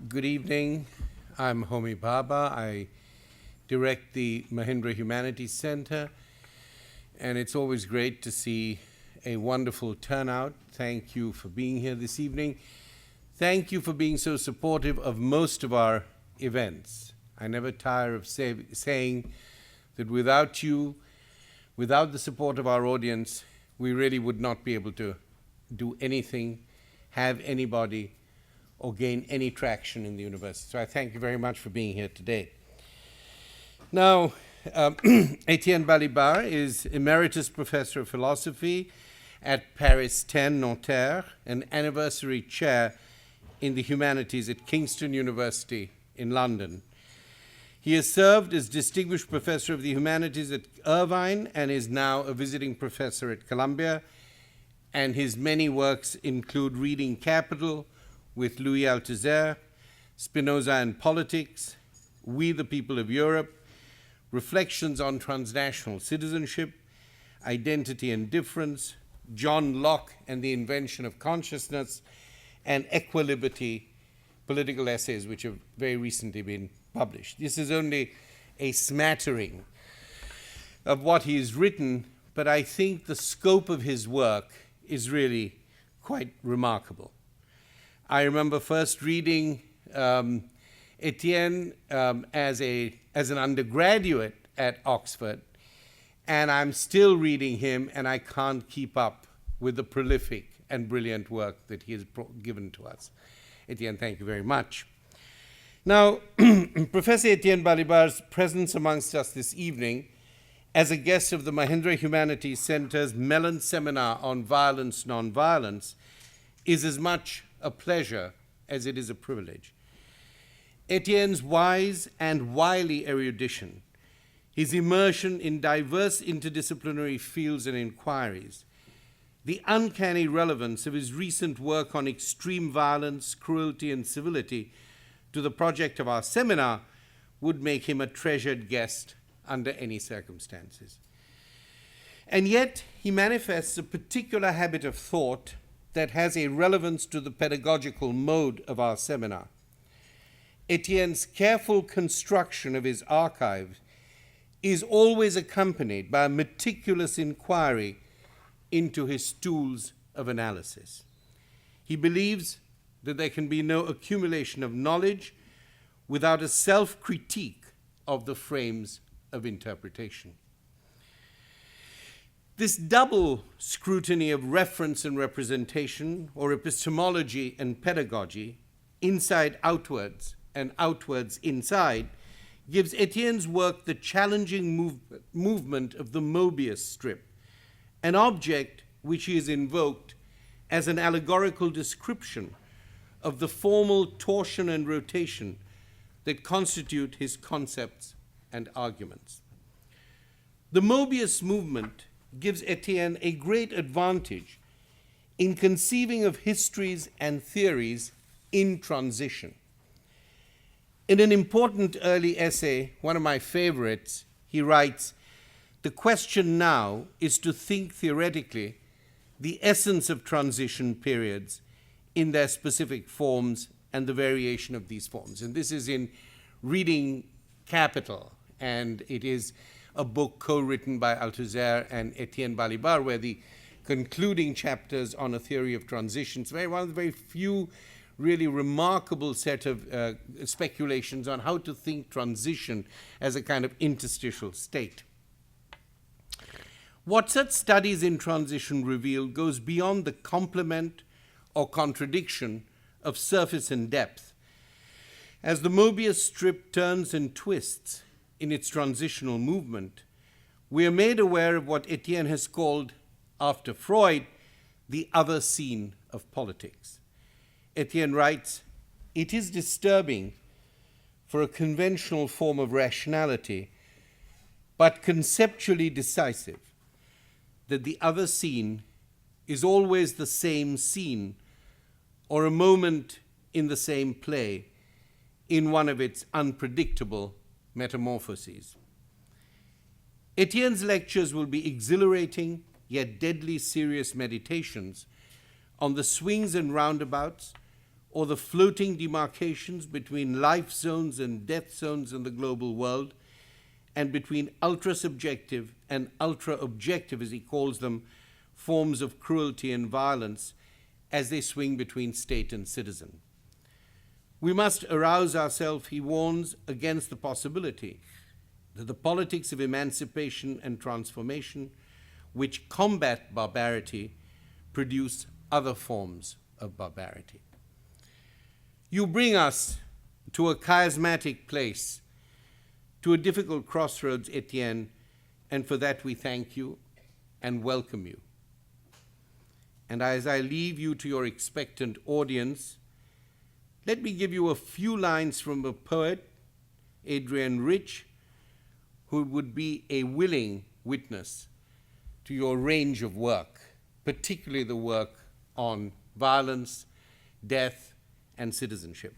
Good evening. I'm Homi Bhabha. I direct the Mahindra Humanities Center, and it's always great to see a wonderful turnout. Thank you for being here this evening. Thank you for being so supportive of most of our events. I never tire of saying that without you, without the support of our audience, we really would not be able to do anything, have anybody, or gain any traction in the university. So I thank you very much for being here today. Now, Étienne Balibar is Emeritus Professor of Philosophy at Paris 10 Nanterre, an anniversary chair in the humanities at Kingston University in London. He has served as Distinguished Professor of the Humanities at Irvine and is now a visiting professor at Columbia. And his many works include Reading Capital with Louis Althusser, Spinoza and Politics, We the People of Europe, Reflections on Transnational Citizenship, Identity and Difference, John Locke and the Invention of Consciousness, and Equilibrity, political essays which have very recently been published. This is only a smattering of what he has written, but I think the scope of his work is really quite remarkable. I remember first reading Étienne as an undergraduate at Oxford, and I'm still reading him, and I can't keep up with the prolific and brilliant work that he has given to us. Étienne, thank you very much. Now, Professor Étienne Balibar's presence amongst us this evening as a guest of the Mahindra Humanities Center's Mellon Seminar on Violence, Nonviolence is as much a pleasure as it is a privilege. Étienne's wise and wily erudition, his immersion in diverse interdisciplinary fields and inquiries, the uncanny relevance of his recent work on extreme violence, cruelty, and civility to the project of our seminar would make him a treasured guest under any circumstances. And yet, he manifests a particular habit of thought that has a relevance to the pedagogical mode of our seminar. Étienne's careful construction of his archive is always accompanied by a meticulous inquiry into his tools of analysis. He believes that there can be no accumulation of knowledge without a self-critique of the frames of interpretation. This double scrutiny of reference and representation, or epistemology and pedagogy, inside outwards and outwards inside, gives Étienne's work the challenging movement of the Mobius strip, an object which he has invoked as an allegorical description of the formal torsion and rotation that constitute his concepts and arguments. The Mobius movement gives Étienne a great advantage in conceiving of histories and theories in transition. In an important early essay, one of my favorites, he writes, "The question now is to think theoretically the essence of transition periods in their specific forms and the variation of these forms." And this is in Reading Capital, and it is a book co-written by Althusser and Étienne Balibar, where the concluding chapters on a theory of transitions, one of the very few really remarkable set of speculations on how to think transition as a kind of interstitial state. What such studies in transition reveal goes beyond the complement or contradiction of surface and depth. As the Mobius strip turns and twists in its transitional movement, we are made aware of what Étienne has called, after Freud, the other scene of politics. Étienne writes, "It is disturbing for a conventional form of rationality, but conceptually decisive, that the other scene is always the same scene or a moment in the same play in one of its unpredictable metamorphoses." Étienne's lectures will be exhilarating yet deadly serious meditations on the swings and roundabouts or the floating demarcations between life zones and death zones in the global world, and between ultra-subjective and ultra-objective, as he calls them, forms of cruelty and violence as they swing between state and citizen. We must arouse ourselves, he warns, against the possibility that the politics of emancipation and transformation, which combat barbarity, produce other forms of barbarity. You bring us to a chiasmatic place, to a difficult crossroads, Étienne, and for that we thank you and welcome you. And as I leave you to your expectant audience, let me give you a few lines from a poet, Adrienne Rich, who would be a willing witness to your range of work, particularly the work on violence, death, and citizenship.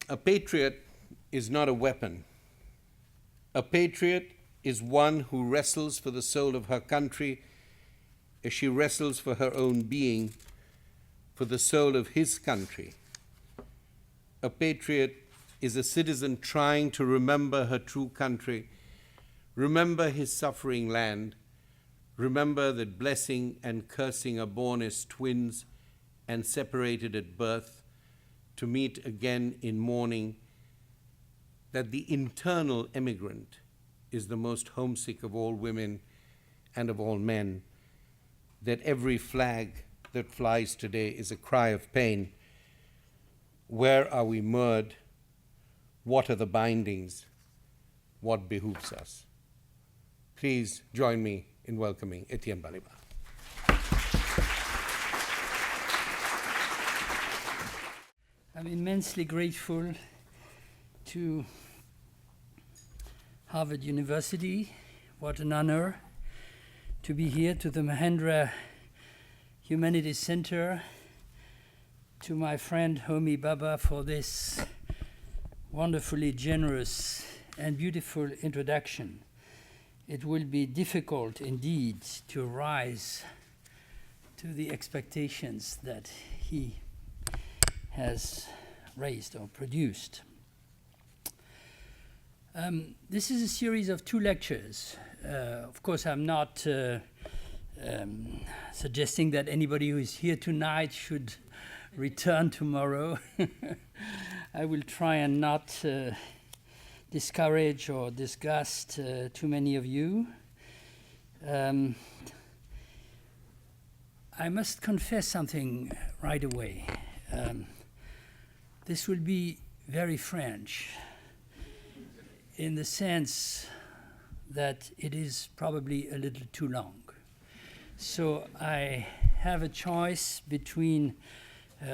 A patriot is not a weapon. A patriot is one who wrestles for the soul of her country as she wrestles for her own being, for the soul of his country. A patriot is a citizen trying to remember her true country, remember his suffering land, remember that blessing and cursing are born as twins and separated at birth, to meet again in mourning, that the internal emigrant is the most homesick of all women and of all men, that every flag that flies today is a cry of pain. Where are we moored? What are the bindings? What behooves us? Please join me in welcoming Étienne Balibar. I'm immensely grateful to Harvard University. What an honor to be here, to the Mahendra Humanities Center, to my friend Homi Bhabha for this wonderfully generous and beautiful introduction. It will be difficult indeed to rise to the expectations that he has raised or produced. This is a series of 2 lectures. Of course, I'm not suggesting that anybody who is here tonight should return tomorrow. I will try and not discourage or disgust too many of you. I must confess something right away. This will be very French in the sense that it is probably a little too long. So I have a choice between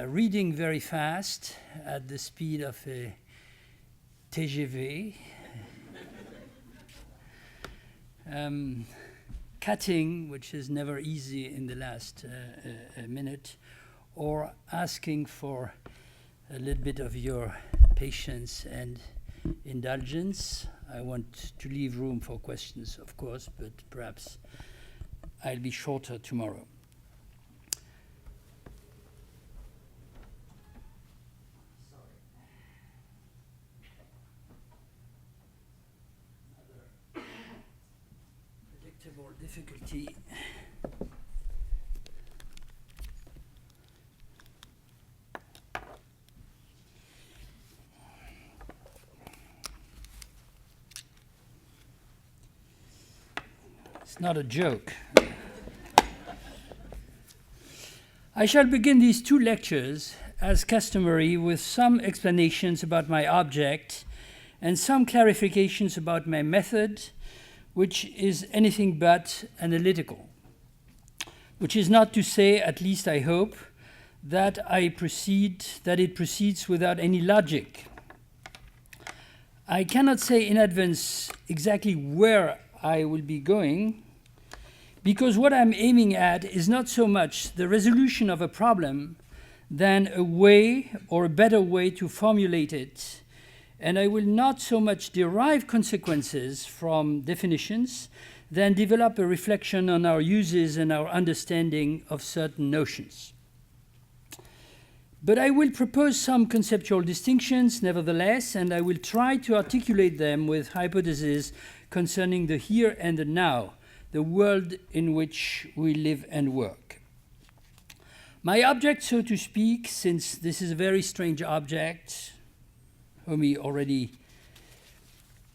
reading very fast at the speed of a TGV, cutting, which is never easy in the last minute, or asking for a little bit of your patience and indulgence. I want to leave room for questions, of course, but perhaps I'll be shorter tomorrow. Another predictable difficulty. It's not a joke. I shall begin these 2 lectures, as customary, with some explanations about my object and some clarifications about my method, which is anything but analytical. Which is not to say, at least I hope, that it proceeds without any logic. I cannot say in advance exactly where I will be going, because what I'm aiming at is not so much the resolution of a problem than a way or a better way to formulate it. And I will not so much derive consequences from definitions than develop a reflection on our uses and our understanding of certain notions. But I will propose some conceptual distinctions, nevertheless, and I will try to articulate them with hypotheses concerning the here and the now, the world in which we live and work. My object, so to speak, since this is a very strange object, Homi already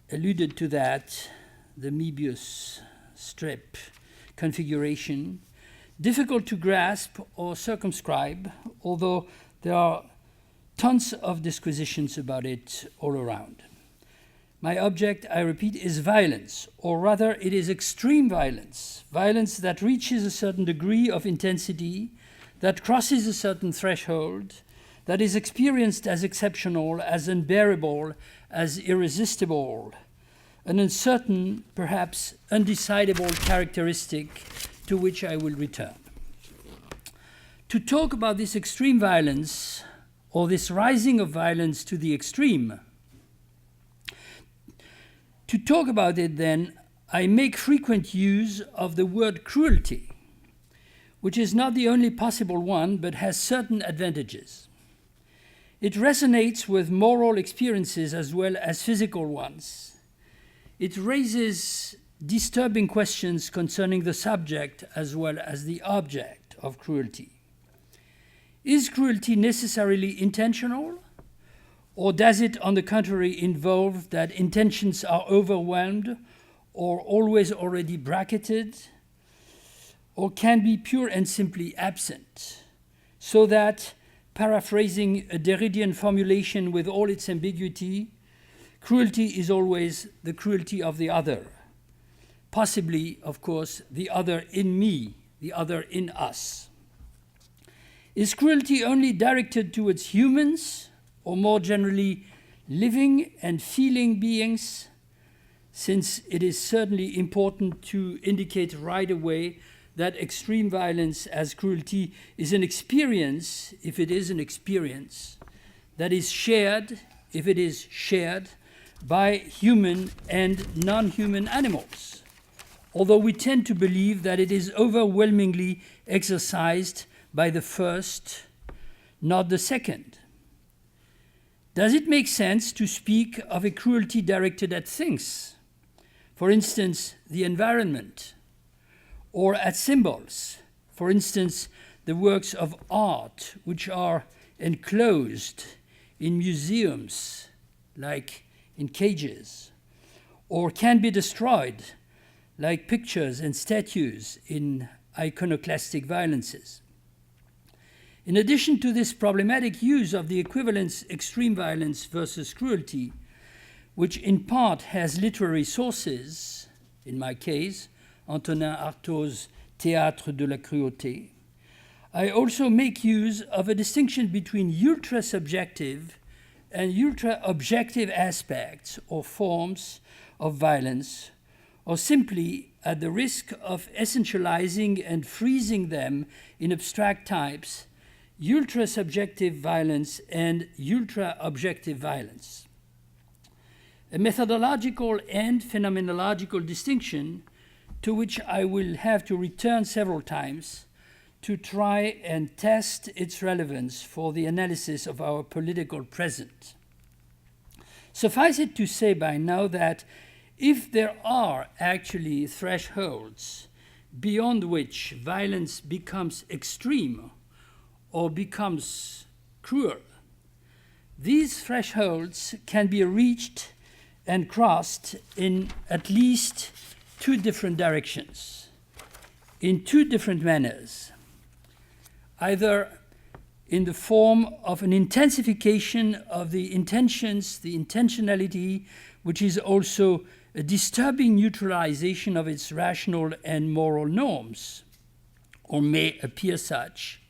alluded to that, the Möbius strip configuration, difficult to grasp or circumscribe, although there are tons of disquisitions about it all around. My object, I repeat, is violence, or rather it is extreme violence, violence that reaches a certain degree of intensity, that crosses a certain threshold, that is experienced as exceptional, as unbearable, as irresistible, an uncertain, perhaps undecidable characteristic to which I will return. To talk about this extreme violence, or this rising of violence to the extreme, to talk about it then, I make frequent use of the word cruelty, which is not the only possible one, but has certain advantages. It resonates with moral experiences as well as physical ones. It raises disturbing questions concerning the subject as well as the object of cruelty. Is cruelty necessarily intentional? Or does it, on the contrary, involve that intentions are overwhelmed or always already bracketed, or can be pure and simply absent, so that, paraphrasing a Derridian formulation with all its ambiguity, cruelty is always the cruelty of the other, possibly, of course, the other in me, the other in us. Is cruelty only directed towards humans, or more generally, living and feeling beings? Since it is certainly important to indicate right away that extreme violence as cruelty is an experience, if it is an experience, that is shared, if it is shared, by human and non-human animals, although we tend to believe that it is overwhelmingly exercised by the first, not the second. Does it make sense to speak of a cruelty directed at things? For instance, the environment, or at symbols, for instance, the works of art which are enclosed in museums, like in cages, or can be destroyed, like pictures and statues in iconoclastic violences. In addition to this problematic use of the equivalence extreme violence versus cruelty, which in part has literary sources, in my case, Antonin Artaud's Théâtre de la Cruauté, I also make use of a distinction between ultra-subjective and ultra-objective aspects or forms of violence, or simply, at the risk of essentializing and freezing them in abstract types, ultra-subjective violence and ultra-objective violence. A methodological and phenomenological distinction to which I will have to return several times to try and test its relevance for the analysis of our political present. Suffice it to say by now that if there are actually thresholds beyond which violence becomes extreme or becomes cruel, these thresholds can be reached and crossed in at least two different directions, in two different manners, either in the form of an intensification of the intentions, the intentionality, which is also a disturbing neutralization of its rational and moral norms, or may appear such,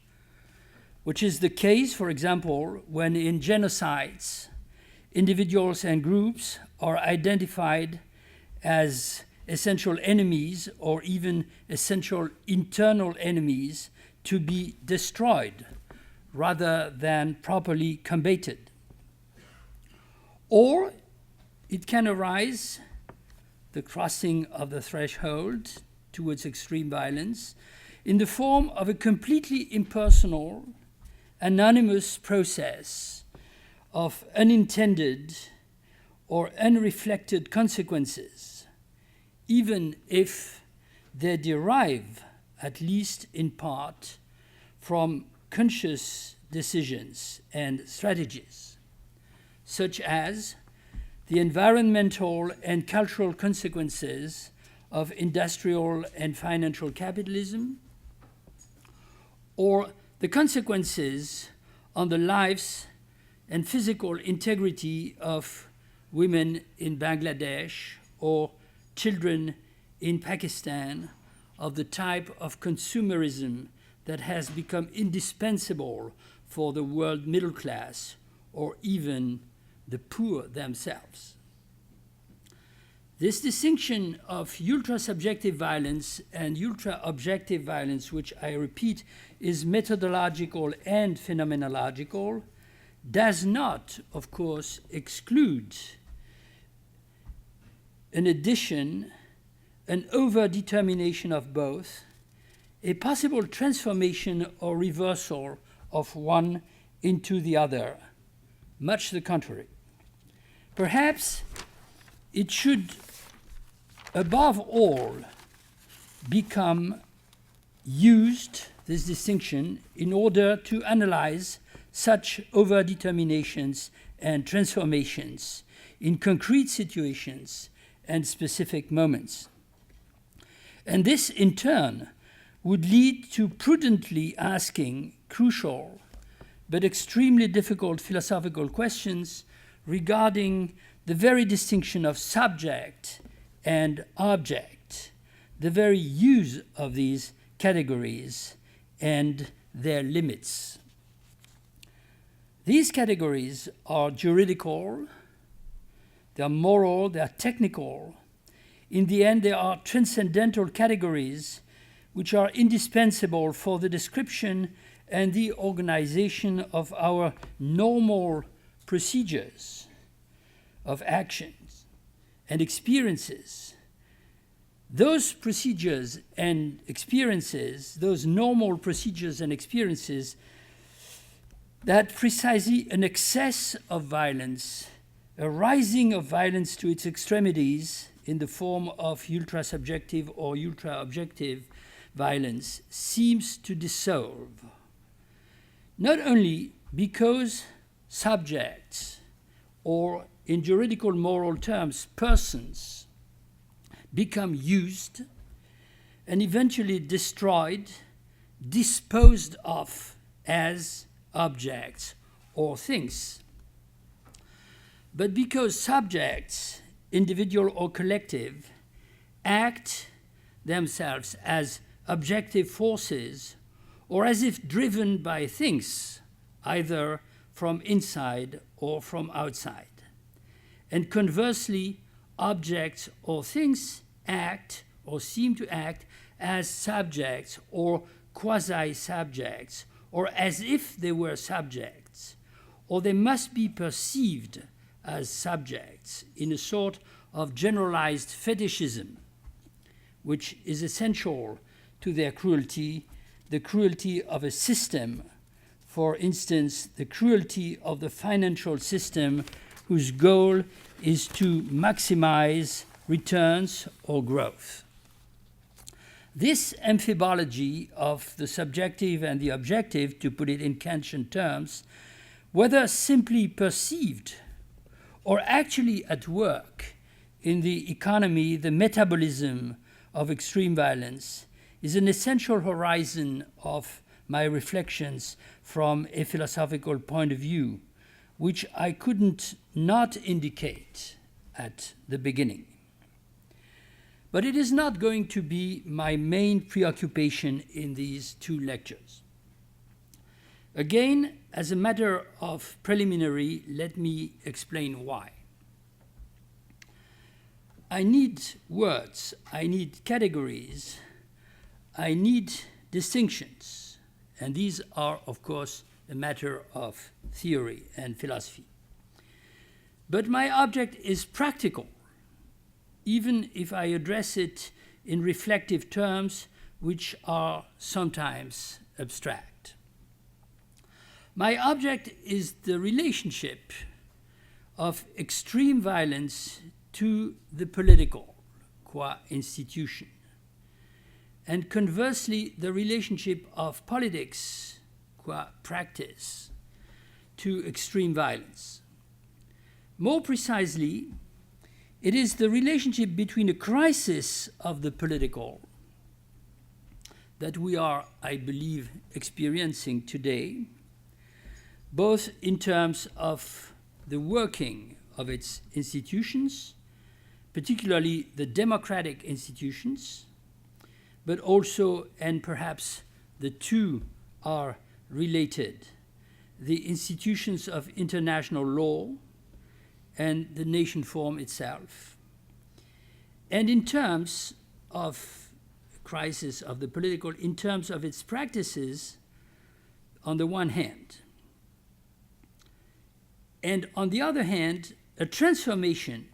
which is the case, for example, when in genocides, individuals and groups are identified as essential enemies or even essential internal enemies to be destroyed rather than properly combated. Or it can arise, the crossing of the threshold towards extreme violence, in the form of a completely impersonal, anonymous process of unintended or unreflected consequences, even if they derive, at least in part, from conscious decisions and strategies, such as the environmental and cultural consequences of industrial and financial capitalism, or the consequences on the lives and physical integrity of women in Bangladesh or children in Pakistan, of the type of consumerism that has become indispensable for the world middle class or even the poor themselves. This distinction of ultra-subjective violence and ultra-objective violence, which I repeat is methodological and phenomenological, does not, of course, exclude an addition, an over-determination of both, a possible transformation or reversal of one into the other, much the contrary. Perhaps it should, above all, become used, this distinction, in order to analyze such over-determinations and transformations in concrete situations and specific moments. And this, in turn, would lead to prudently asking crucial but extremely difficult philosophical questions regarding the very distinction of subject and object, the very use of these categories and their limits. These categories are juridical, they are moral, they are technical. In the end, they are transcendental categories which are indispensable for the description and the organization of our normal procedures of actions and experiences. Those procedures and experiences, those normal procedures and experiences, that precisely an excess of violence, a rising of violence to its extremities in the form of ultra-subjective or ultra-objective violence seems to dissolve, not only because subjects, or in juridical moral terms, persons, become used and eventually destroyed, disposed of as objects or things, but because subjects, individual or collective, act themselves as objective forces or as if driven by things, either from inside or from outside. And conversely, objects or things act or seem to act as subjects or quasi-subjects, or as if they were subjects, or they must be perceived as subjects in a sort of generalized fetishism, which is essential to their cruelty, the cruelty of a system, for instance, the cruelty of the financial system whose goal is to maximize returns or growth. This amphibology of the subjective and the objective, to put it in Kantian terms, whether simply perceived or actually at work in the economy, the metabolism of extreme violence, is an essential horizon of my reflections from a philosophical point of view, which I couldn't not indicate at the beginning. But it is not going to be my main preoccupation in these two lectures. Again, as a matter of preliminary, let me explain why. I need words, I need categories, I need distinctions, and these are, of course, a matter of theory and philosophy. But my object is practical, even if I address it in reflective terms which are sometimes abstract. My object is the relationship of extreme violence to the political, qua institution, and conversely, the relationship of politics, qua practice, to extreme violence. More precisely, it is the relationship between a crisis of the political that we are, I believe, experiencing today, both in terms of the working of its institutions, particularly the democratic institutions, but also, and perhaps the two are related, the institutions of international law and the nation form itself. And in terms of crisis of the political, in terms of its practices, on the one hand, and on the other hand, a transformation,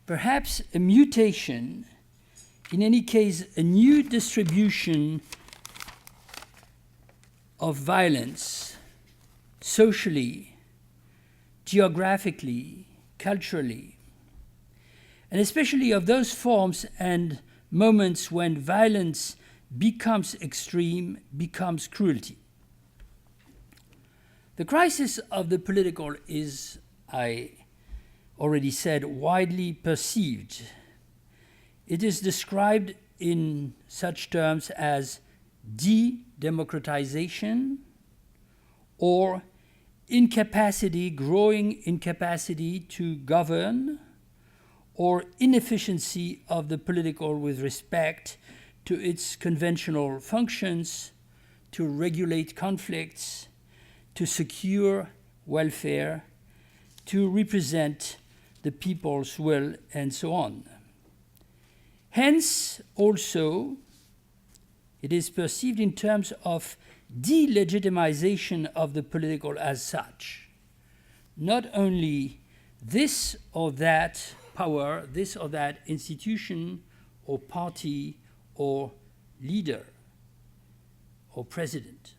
perhaps a mutation, in any case, a new distribution of violence, socially, geographically, culturally, and especially of those forms and moments when violence becomes extreme, becomes cruelty. The crisis of the political is, I already said, widely perceived. It is described in such terms as de-democratization or incapacity, growing incapacity to govern, or inefficiency of the political with respect to its conventional functions, to regulate conflicts, to secure welfare, to represent the people's will, and so on. Hence, also, it is perceived in terms of delegitimization of the political as such. Not only this or that power, this or that institution or party or leader or president.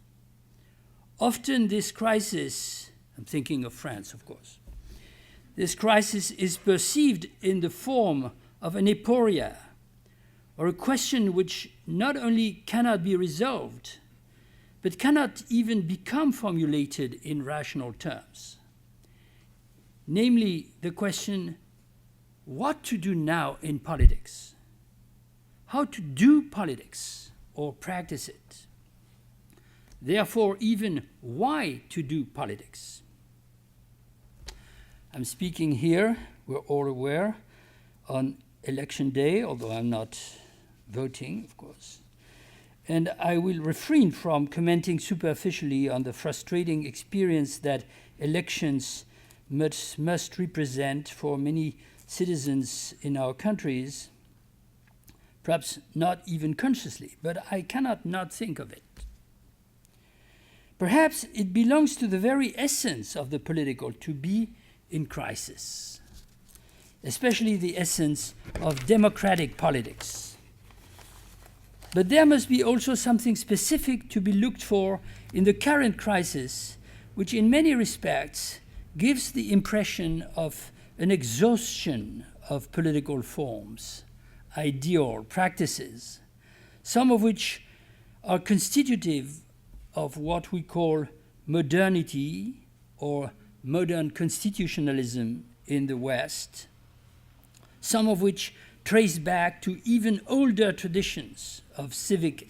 Often this crisis, I'm thinking of France, of course, this crisis is perceived in the form of an aporia, or a question which not only cannot be resolved, but cannot even become formulated in rational terms. Namely, the question, what to do now in politics? How to do politics or practice it? Therefore, even why to do politics? I'm speaking here, we're all aware, on election day, although I'm not voting, of course. And I will refrain from commenting superficially on the frustrating experience that elections must represent for many citizens in our countries, perhaps not even consciously, but I cannot not think of it. Perhaps it belongs to the very essence of the political to be in crisis, especially the essence of democratic politics. But there must be also something specific to be looked for in the current crisis, which in many respects gives the impression of an exhaustion of political forms, ideal practices, some of which are constitutive of what we call modernity or modern constitutionalism in the West, some of which trace back to even older traditions of civic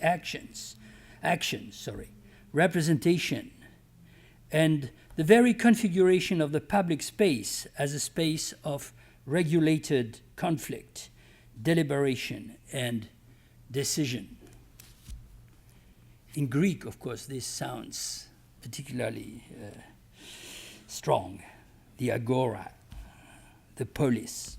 representation, and the very configuration of the public space as a space of regulated conflict, deliberation, and decision. In Greek, of course, this sounds particularly strong, the agora, the polis.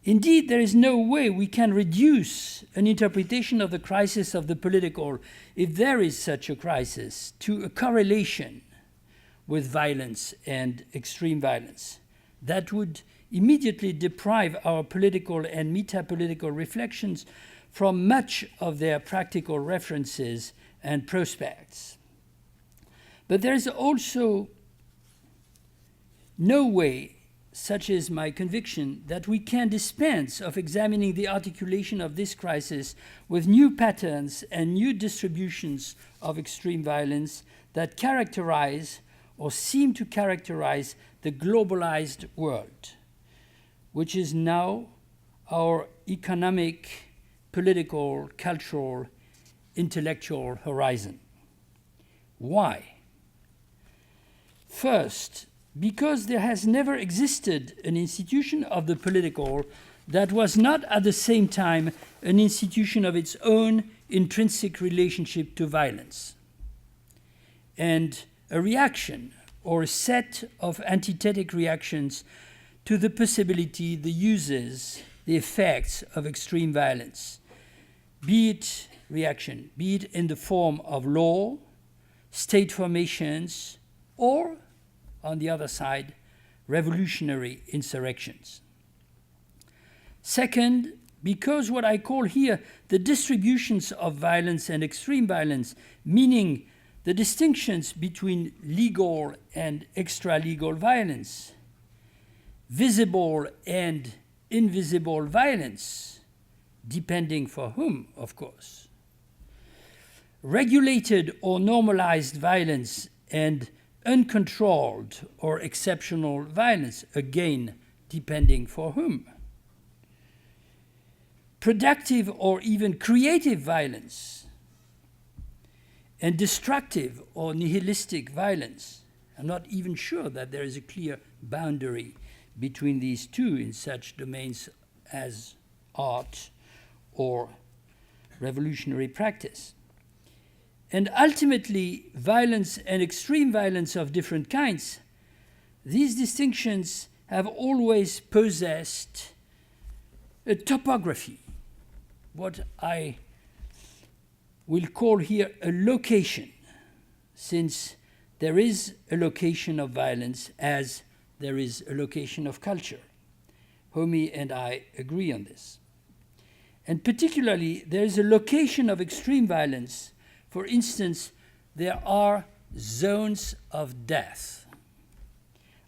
Indeed, there is no way we can reduce an interpretation of the crisis of the political, if there is such a crisis, to a correlation with violence and extreme violence. That would immediately deprive our political and meta-political reflections from much of their practical references and prospects. But there is also no way, such is my conviction, that we can dispense of examining the articulation of this crisis with new patterns and new distributions of extreme violence that characterize or seem to characterize the globalized world, which is now our economic, political, cultural, intellectual horizon. Why? First, because there has never existed an institution of the political that was not at the same time an institution of its own intrinsic relationship to violence, and a reaction or a set of antithetic reactions to the possibility, the uses, the effects of extreme violence, be it reaction, be it in the form of law, state formations, or, on the other side, revolutionary insurrections. Second, because what I call here the distributions of violence and extreme violence, meaning the distinctions between legal and extra-legal violence, visible and invisible violence, depending for whom, of course, regulated or normalized violence and uncontrolled or exceptional violence, again, depending for whom, productive or even creative violence, and destructive or nihilistic violence. I'm not even sure that there is a clear boundary between these two in such domains as art or revolutionary practice. And ultimately, violence and extreme violence of different kinds, these distinctions have always possessed a topography, what I will call here a location, since there is a location of violence as there is a location of culture. Homi and I agree on this. And particularly, there is a location of extreme violence. For instance, there are zones of death.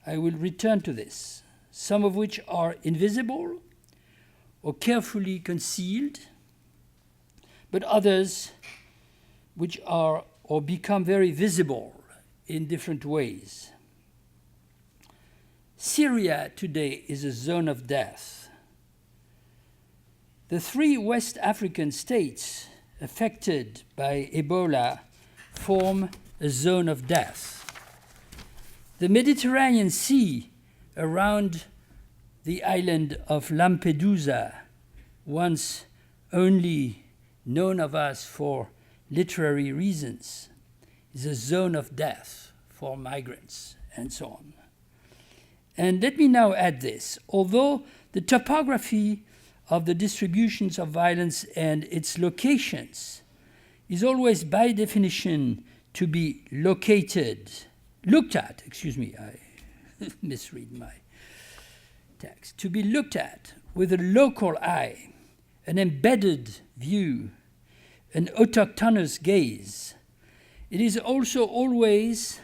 I will return to this, some of which are invisible or carefully concealed, but others which are or become very visible in different ways. Syria today is a zone of death. The 3 West African states affected by Ebola form a zone of death. The Mediterranean Sea around the island of Lampedusa, once only known of us for literary reasons, is a zone of death for migrants and so on. And let me now add this. Although the topography of the distributions of violence and its locations is always by definition to be looked at, I misread my text, to be looked at with a local eye, an embedded view, an autochthonous gaze, it is also always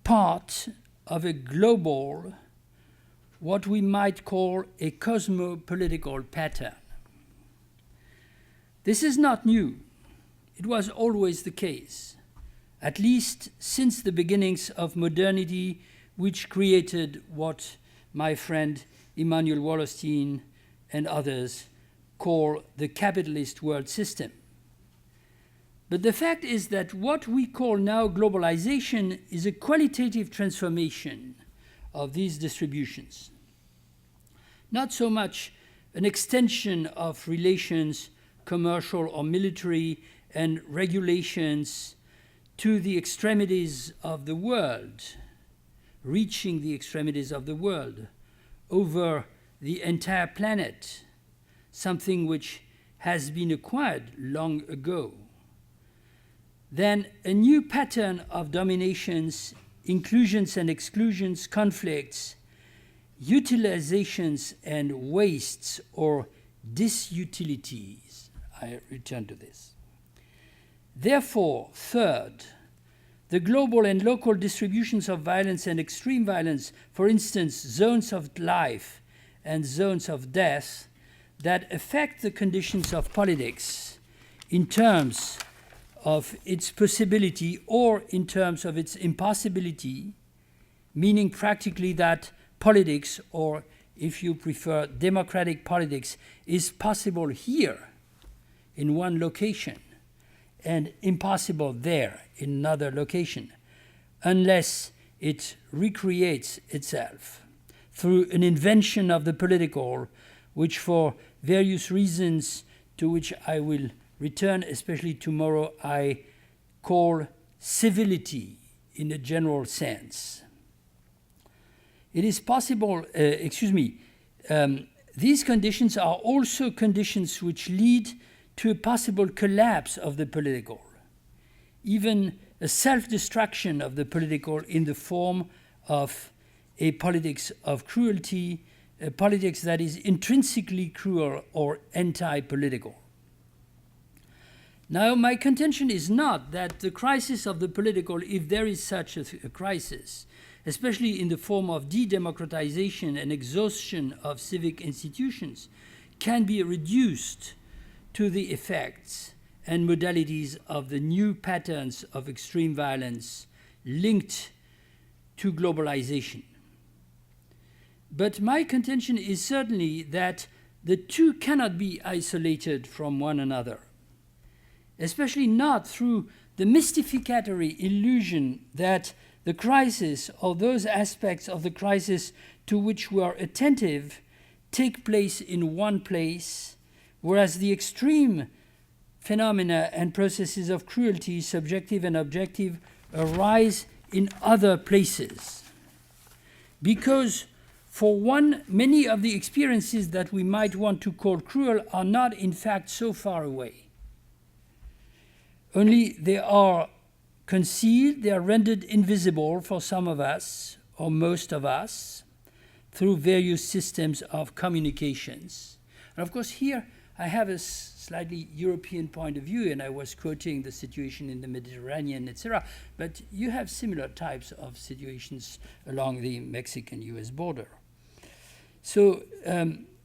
part of a global, what we might call a cosmopolitical pattern. This is not new. It was always the case, at least since the beginnings of modernity, which created what my friend Immanuel Wallerstein and others call the capitalist world system. But the fact is that what we call now globalization is a qualitative transformation of these distributions. Not so much an extension of relations, commercial or military, and regulations to the extremities of the world, reaching the extremities of the world over the entire planet, something which has been acquired long ago. Then a new pattern of dominations, inclusions and exclusions, conflicts, utilizations and wastes or disutilities. I return to this. Therefore, third, the global and local distributions of violence and extreme violence, for instance, zones of life and zones of death, that affect the conditions of politics in terms of its possibility or in terms of its impossibility, meaning practically that politics, or if you prefer democratic politics, is possible here in one location and impossible there in another location, unless it recreates itself through an invention of the political, which for various reasons to which I will return, especially tomorrow, I call civility in a general sense. It is possible, these conditions are also conditions which lead to a possible collapse of the political, even a self-destruction of the political in the form of a politics of cruelty, a politics that is intrinsically cruel or anti-political. Now, my contention is not that the crisis of the political, if there is such a crisis, especially in the form of de-democratization and exhaustion of civic institutions, can be reduced to the effects and modalities of the new patterns of extreme violence linked to globalization. But my contention is certainly that the two cannot be isolated from one another, especially not through the mystificatory illusion that the crisis, or those aspects of the crisis to which we are attentive, take place in one place, whereas the extreme phenomena and processes of cruelty, subjective and objective, arise in other places. Because for one, many of the experiences that we might want to call cruel are not in fact so far away. Only they are concealed, they are rendered invisible for some of us, or most of us, through various systems of communications. And of course here I have a slightly European point of view, and I was quoting the situation in the Mediterranean, etc. But you have similar types of situations along the Mexican-US border. So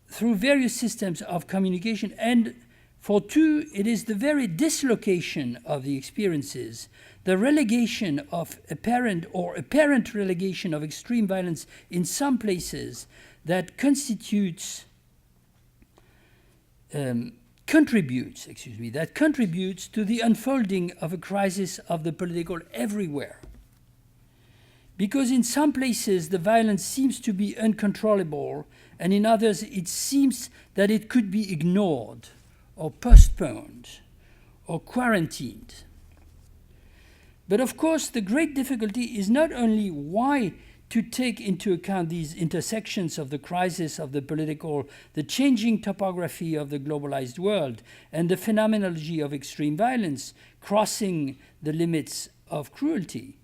through various systems of communication, and for two, it is the very dislocation of the experiences, the relegation of apparent relegation of extreme violence in some places that contributes to the unfolding of a crisis of the political everywhere. Because in some places the violence seems to be uncontrollable, and in others it seems that it could be ignored or postponed or quarantined. But of course the great difficulty is not only why to take into account these intersections of the crisis of the political, the changing topography of the globalized world, and the phenomenology of extreme violence crossing the limits of cruelty.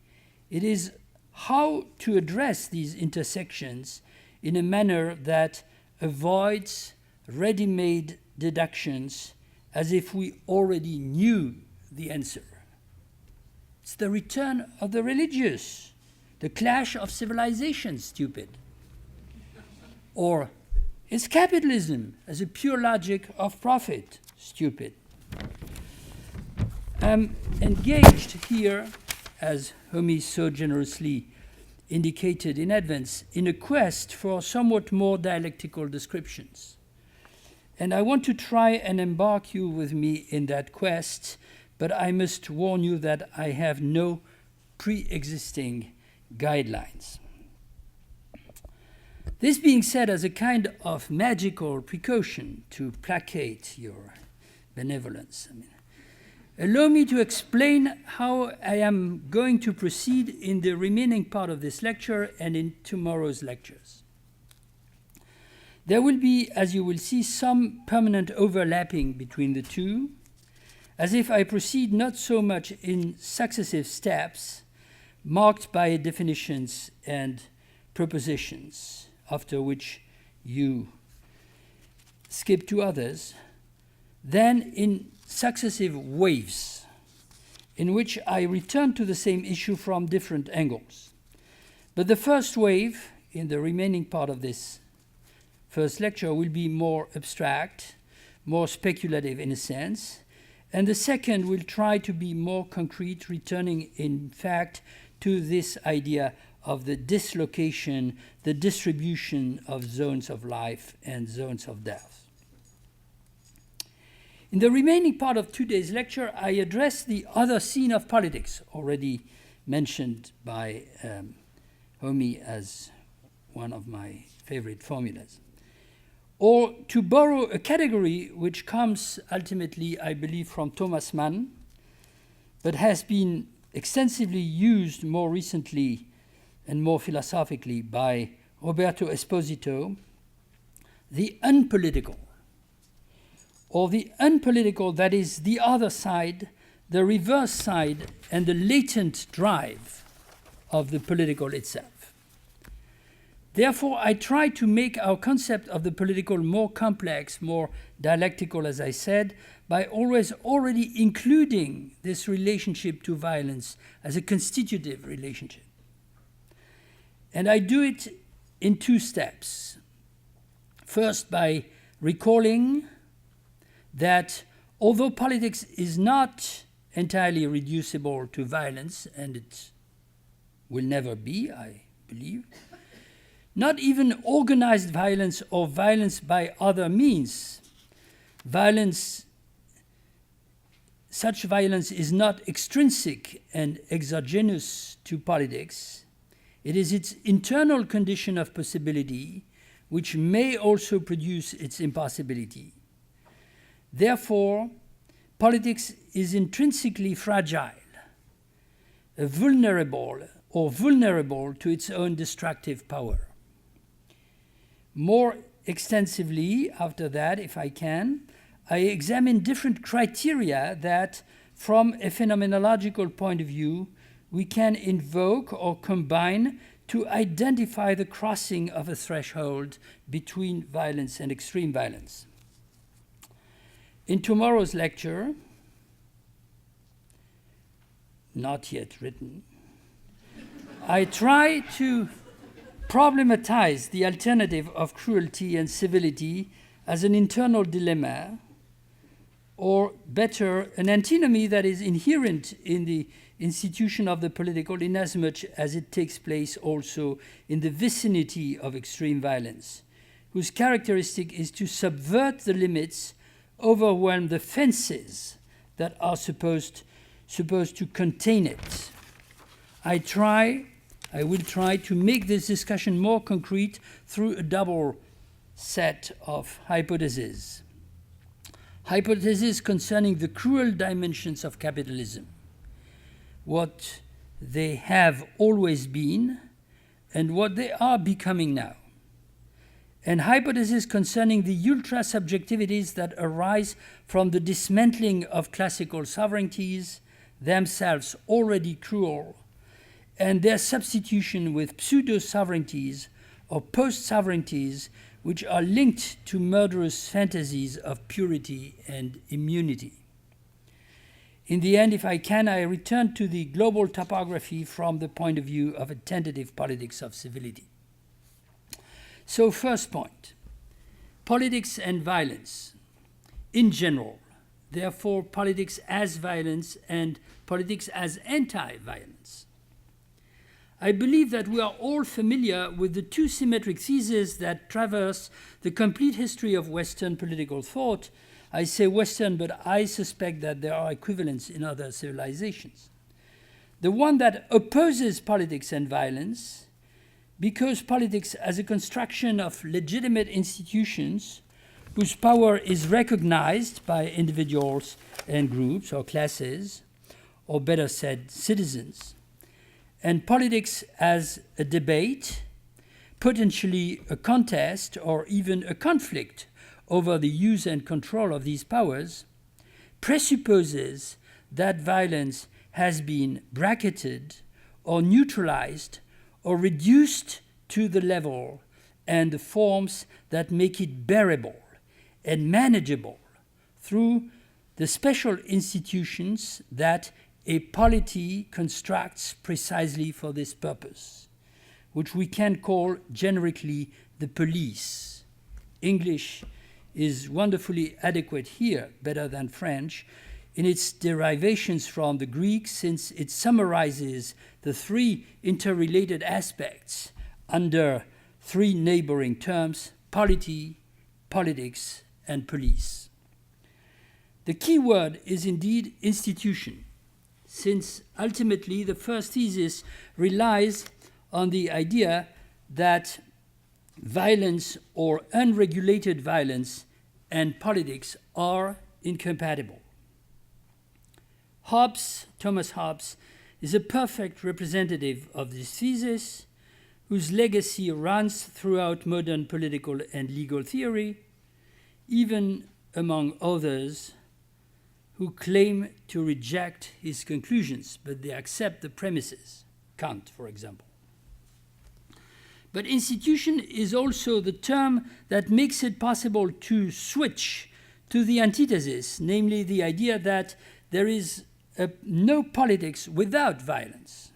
It is how to address these intersections in a manner that avoids ready-made deductions as if we already knew the answer. It's the return of the religious, the clash of civilizations, stupid. Or it's capitalism as a pure logic of profit, stupid. I'm engaged here, as Homi so generously indicated in advance, in a quest for somewhat more dialectical descriptions. And I want to try and embark you with me in that quest, but I must warn you that I have no pre-existing guidelines. This being said, as a kind of magical precaution to placate your benevolence, allow me to explain how I am going to proceed in the remaining part of this lecture and in tomorrow's lectures. There will be, as you will see, some permanent overlapping between the two, as if I proceed not so much in successive steps marked by definitions and propositions, after which you skip to others, than in successive waves, in which I return to the same issue from different angles. But the first wave, in the remaining part of this first lecture, will be more abstract, more speculative in a sense, and the second will try to be more concrete, returning in fact to this idea of the dislocation, the distribution of zones of life and zones of death. In the remaining part of today's lecture, I address the other scene of politics, already mentioned by Homi as one of my favorite formulas. Or to borrow a category which comes ultimately, I believe, from Thomas Mann, but has been extensively used more recently and more philosophically by Roberto Esposito, the unpolitical, or the unpolitical that is the other side, the reverse side, and the latent drive of the political itself. Therefore, I try to make our concept of the political more complex, more dialectical, as I said, by always already including this relationship to violence as a constitutive relationship. And I do it in two steps. First, by recalling that although politics is not entirely reducible to violence, and it will never be, I believe, not even organized violence or violence by other means. Such violence is not extrinsic and exogenous to politics. It is its internal condition of possibility, which may also produce its impossibility. Therefore, politics is intrinsically fragile, vulnerable to its own destructive power. More extensively, after that, if I can, I examine different criteria that, from a phenomenological point of view, we can invoke or combine to identify the crossing of a threshold between violence and extreme violence. In tomorrow's lecture, not yet written, I try to problematize the alternative of cruelty and civility as an internal dilemma, or better, an antinomy that is inherent in the institution of the political inasmuch as it takes place also in the vicinity of extreme violence, whose characteristic is to subvert the limits, overwhelm the fences that are supposed to contain it. I will try to make this discussion more concrete through a double set of hypotheses. Hypotheses concerning the cruel dimensions of capitalism, what they have always been and what they are becoming now. And hypotheses concerning the ultra-subjectivities that arise from the dismantling of classical sovereignties, themselves already cruel, and their substitution with pseudo-sovereignties or post-sovereignties which are linked to murderous fantasies of purity and immunity. In the end, if I can, I return to the global topography from the point of view of a tentative politics of civility. So first point, politics and violence in general, therefore politics as violence and politics as anti-violence. I believe that we are all familiar with the two symmetric theses that traverse the complete history of Western political thought. I say Western, but I suspect that there are equivalents in other civilizations. The one that opposes politics and violence, because politics as a construction of legitimate institutions whose power is recognized by individuals and groups or classes, or better said, citizens, and politics as a debate, potentially a contest or even a conflict over the use and control of these powers, presupposes that violence has been bracketed or neutralized or reduced to the level and the forms that make it bearable and manageable through the special institutions that a polity constructs precisely for this purpose, which we can call generically the police. English is wonderfully adequate here, better than French, in its derivations from the Greek, since it summarizes the three interrelated aspects under three neighboring terms: polity, politics, and police. The key word is indeed institution, since ultimately the first thesis relies on the idea that violence or unregulated violence and politics are incompatible. Thomas Hobbes, is a perfect representative of this thesis, whose legacy runs throughout modern political and legal theory, even among others who claim to reject his conclusions, but they accept the premises, Kant, for example. But institution is also the term that makes it possible to switch to the antithesis, namely the idea that there is no politics without violence.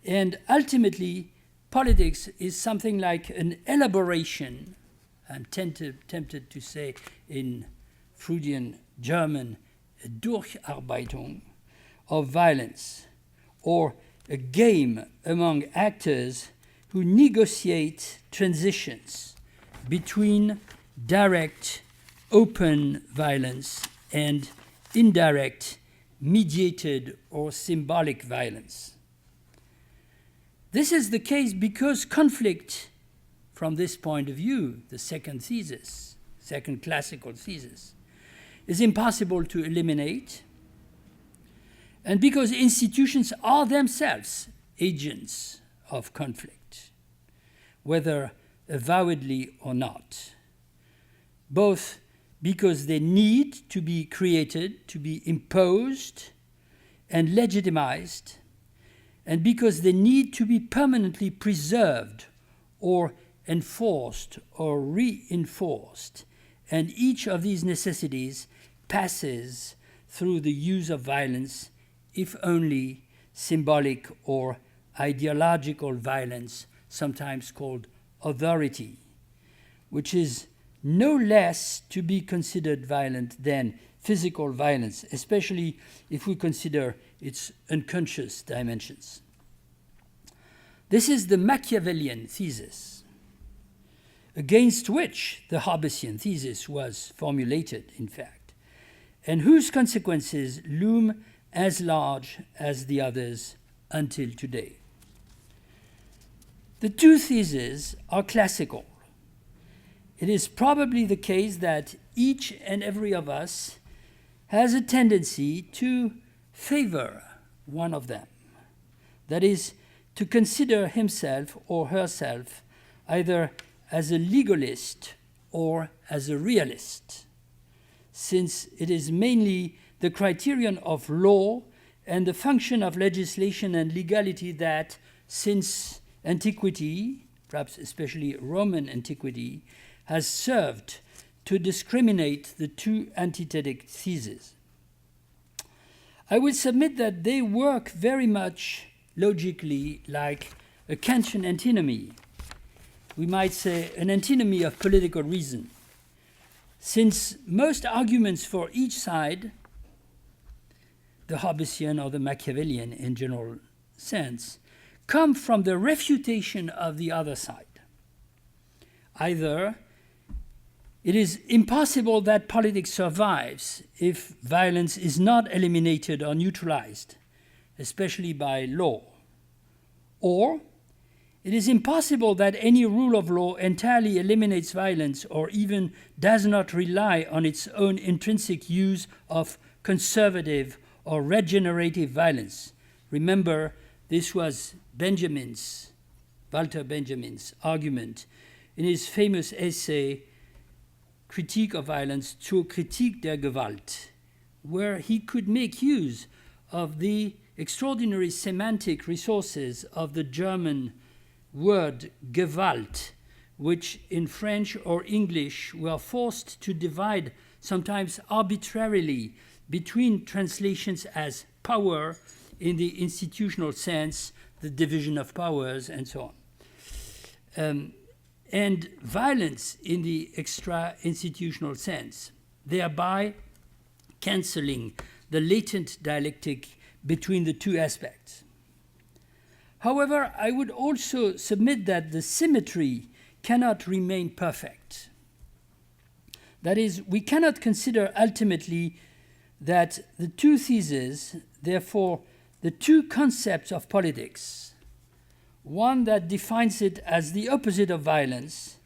And ultimately, politics is something like an elaboration, I'm tempted to say in Freudian German, a Durcharbeitung of violence, or a game among actors who negotiate transitions between direct, open violence and indirect, mediated or symbolic violence. This is the case because conflict, from this point of view, the second thesis, second classical thesis, is impossible to eliminate, and because institutions are themselves agents of conflict, whether avowedly or not, both because they need to be created, to be imposed and legitimized, and because they need to be permanently preserved or enforced or reinforced, and each of these necessities passes through the use of violence, if only symbolic or ideological violence, sometimes called authority, which is no less to be considered violent than physical violence, especially if we consider its unconscious dimensions. This is the Machiavellian thesis, against which the Hobbesian thesis was formulated, in fact, and whose consequences loom as large as the others until today. The two theses are classical. It is probably the case that each and every of us has a tendency to favor one of them, that is, to consider himself or herself either as a legalist or as a realist, since it is mainly the criterion of law and the function of legislation and legality that, since antiquity, perhaps especially Roman antiquity, has served to discriminate the two antithetic theses. I will submit that they work very much logically like a Kantian antinomy. We might say an antinomy of political reason, since most arguments for each side, the Hobbesian or the Machiavellian in general sense, come from the refutation of the other side. Either it is impossible that politics survives if violence is not eliminated or neutralized, especially by law, or it is impossible that any rule of law entirely eliminates violence or even does not rely on its own intrinsic use of conservative or regenerative violence. Remember, this was Walter Benjamin's argument in his famous essay, Kritik of Violence, zur Kritik der Gewalt, where he could make use of the extraordinary semantic resources of the German word Gewalt, which in French or English were forced to divide sometimes arbitrarily between translations as power in the institutional sense, the division of powers, and so on. And violence in the extra-institutional sense, thereby cancelling the latent dialectic between the two aspects. However, I would also submit that the symmetry cannot remain perfect. That is, we cannot consider ultimately that the two theses, therefore the two concepts of politics, one that defines it as the opposite of violence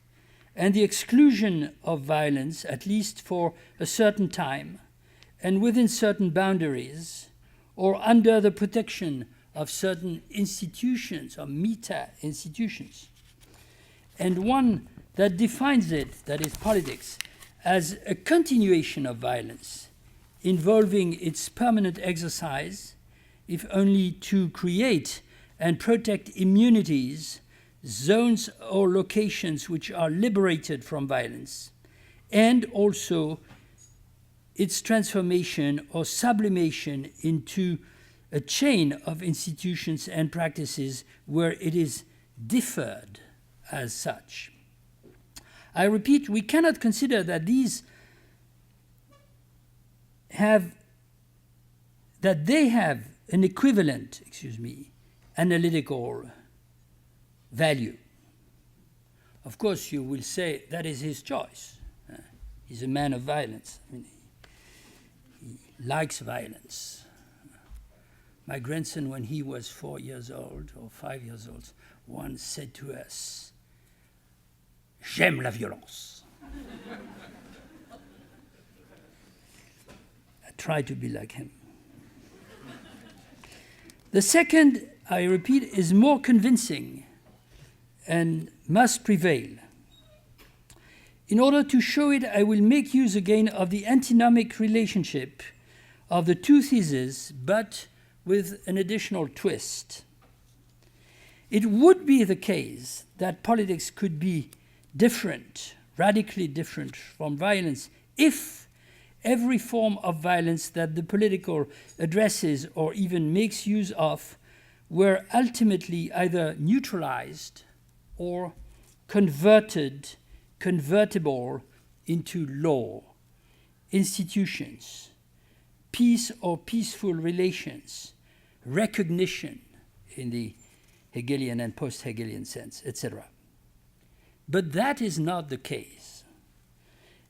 and the exclusion of violence, at least for a certain time and within certain boundaries, or under the protection of certain institutions or meta-institutions, and one that defines it, that is politics, as a continuation of violence, involving its permanent exercise, if only to create and protect immunities, zones or locations which are liberated from violence, and also its transformation or sublimation into a chain of institutions and practices where it is deferred as such. I repeat, we cannot consider that they have an equivalent, analytical value. Of course, you will say that is his choice. He's a man of violence. I mean, he likes violence. My grandson, when he was 4 years old or 5 years old, once said to us, "J'aime la violence." I try to be like him. The second, I repeat, is more convincing and must prevail. In order to show it, I will make use again of the antinomic relationship of the two theses, but with an additional twist. It would be the case that politics could be different, radically different from violence, if every form of violence that the political addresses or even makes use of were ultimately either neutralized or convertible into law, institutions, peace or peaceful relations, recognition in the Hegelian and post-Hegelian sense, etc. But that is not the case.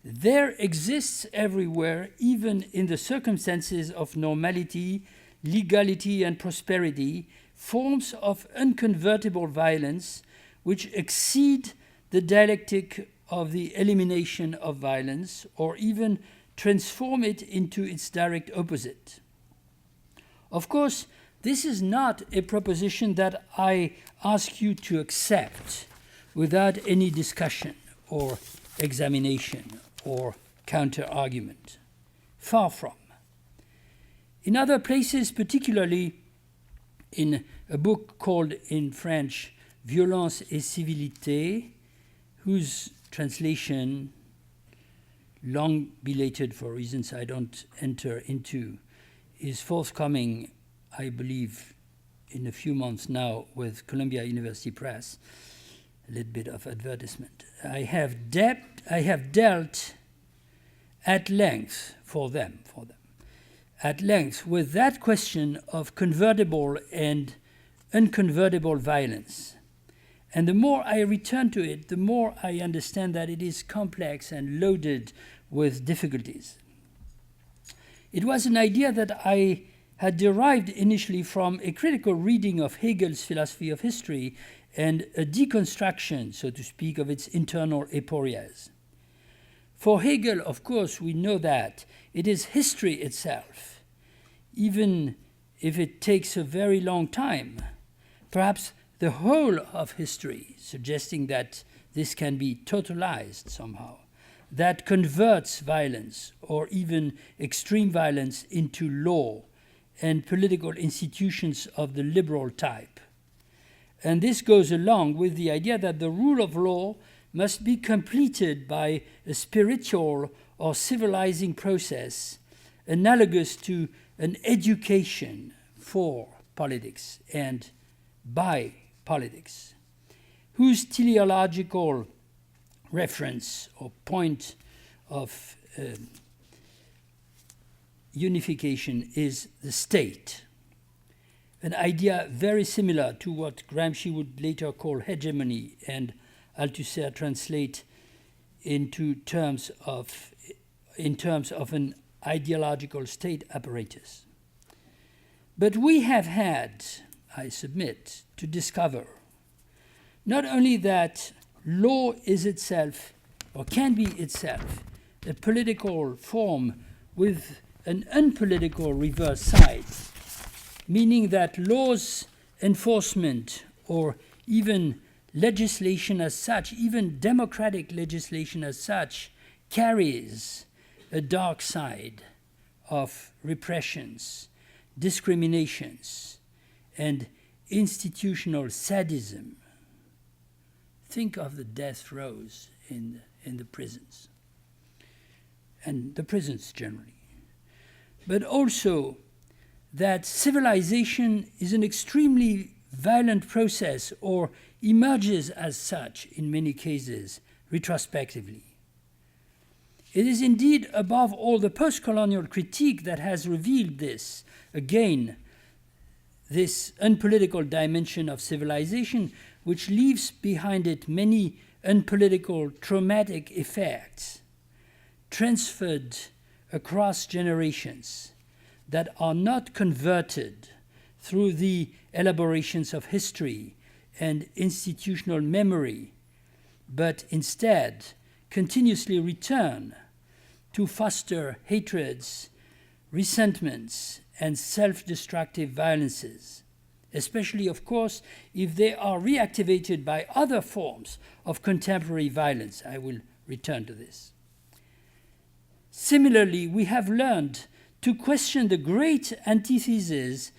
There exists everywhere, even in the circumstances of normality, legality, and prosperity, forms of unconvertible violence which exceed the dialectic of the elimination of violence, or even transform it into its direct opposite. Of course, this is not a proposition that I ask you to accept without any discussion or examination or counter-argument. Far from. In other places, particularly in a book called in French Violence et Civilité, whose translation, long belated for reasons I don't enter into, is forthcoming, I believe, in a few months now with Columbia University Press. A little bit of advertisement. I have dealt at length for them, at length with that question of convertible and unconvertible violence. And the more I return to it, the more I understand that it is complex and loaded with difficulties. It was an idea that I had derived initially from a critical reading of Hegel's philosophy of history and a deconstruction, so to speak, of its internal aporias. For Hegel, of course, we know that it is history itself, even if it takes a very long time, perhaps the whole of history, suggesting that this can be totalized somehow, that converts violence or even extreme violence into law and political institutions of the liberal type. And this goes along with the idea that the rule of law must be completed by a spiritual or civilizing process analogous to an education for politics and by politics, whose teleological reference or point of unification is the state, an idea very similar to what Gramsci would later call hegemony and Althusser translate in terms of an ideological state apparatus. But we have had, I submit, to discover not only that law is itself, or can be itself, a political form with an unpolitical reverse side, meaning that law's enforcement or even legislation as such, even democratic legislation as such, carries a dark side of repressions, discriminations, and institutional sadism. Think of the death rows in the prisons, and the prisons generally. But also that civilization is an extremely violent process, or emerges as such in many cases retrospectively. It is indeed above all the post-colonial critique that has revealed this, again, this unpolitical dimension of civilization, which leaves behind it many unpolitical traumatic effects transferred across generations that are not converted through the elaborations of history and institutional memory, but instead continuously return to foster hatreds, resentments, and self-destructive violences, especially, of course, if they are reactivated by other forms of contemporary violence. I will return to this. Similarly, we have learned to question the great antitheses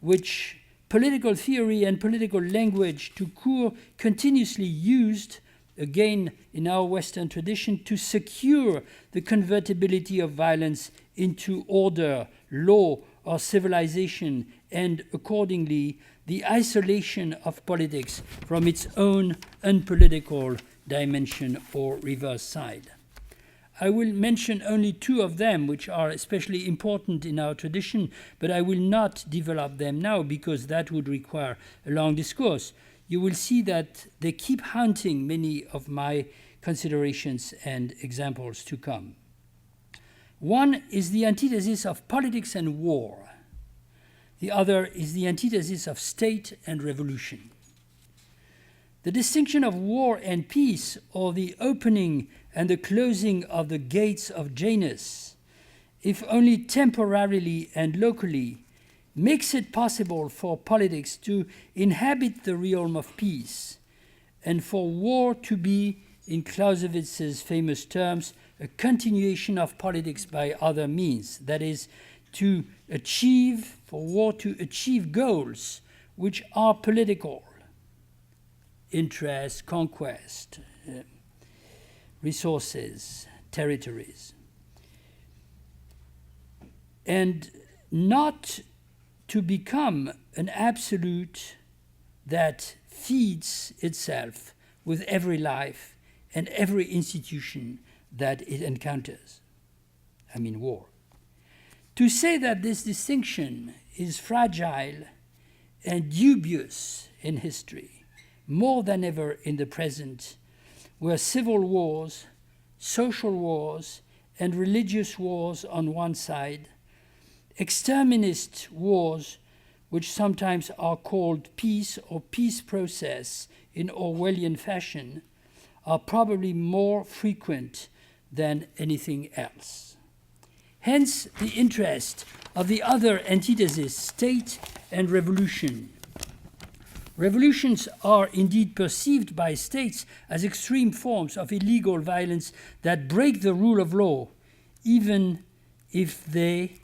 which political theory and political language to Cour continuously used, again in our Western tradition, to secure the convertibility of violence into order, law, or civilization, and accordingly the isolation of politics from its own unpolitical dimension or reverse side. I will mention only two of them, which are especially important in our tradition, but I will not develop them now because that would require a long discourse. You will see that they keep haunting many of my considerations and examples to come. One is the antithesis of politics and war. The other is the antithesis of state and revolution. The distinction of war and peace, or the opening and the closing of the gates of Janus, if only temporarily and locally, makes it possible for politics to inhabit the realm of peace, and for war to be, in Clausewitz's famous terms, a continuation of politics by other means. That is, for war to achieve goals which are political, interest, conquest, resources, territories, and not to become an absolute that feeds itself with every life and every institution that it encounters. I mean war. To say that this distinction is fragile and dubious in history, more than ever in the present, where civil wars, social wars, and religious wars on one side, exterminist wars, which sometimes are called peace or peace process in Orwellian fashion, are probably more frequent than anything else. Hence the interest of the other antithesis, state and revolution. Revolutions are indeed perceived by states as extreme forms of illegal violence that break the rule of law, even if they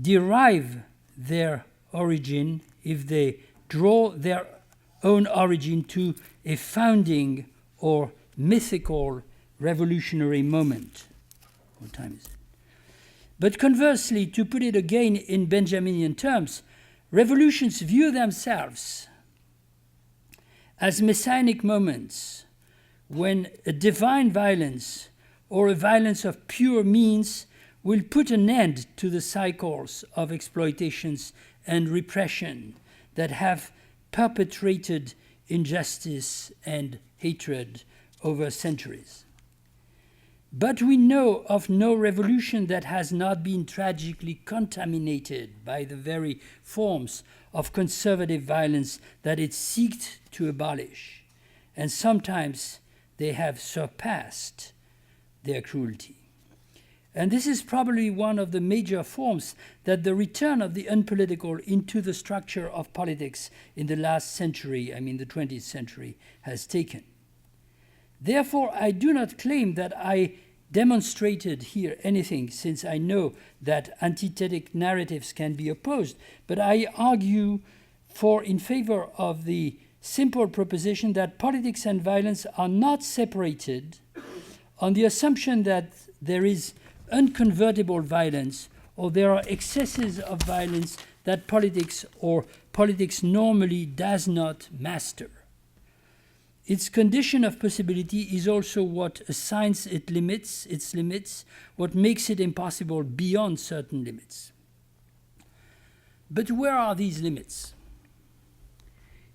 derive their origin, if they draw their own origin to a founding or mythical revolutionary moment. What time is it? But conversely, to put it again in Benjaminian terms, revolutions view themselves as messianic moments when a divine violence or a violence of pure means will put an end to the cycles of exploitations and repression that have perpetrated injustice and hatred over centuries. But we know of no revolution that has not been tragically contaminated by the very forms of conservative violence that it seeks to abolish, and sometimes they have surpassed their cruelty. And this is probably one of the major forms that the return of the unpolitical into the structure of politics in the last century, I mean the 20th century, has taken. Therefore, I do not claim that I demonstrated here anything, since I know that antithetic narratives can be opposed, but I argue in favor of the simple proposition that politics and violence are not separated on the assumption that there is unconvertible violence or there are excesses of violence that politics or politics normally does not master. Its condition of possibility is also what assigns its limits, what makes it impossible beyond certain limits. But where are these limits?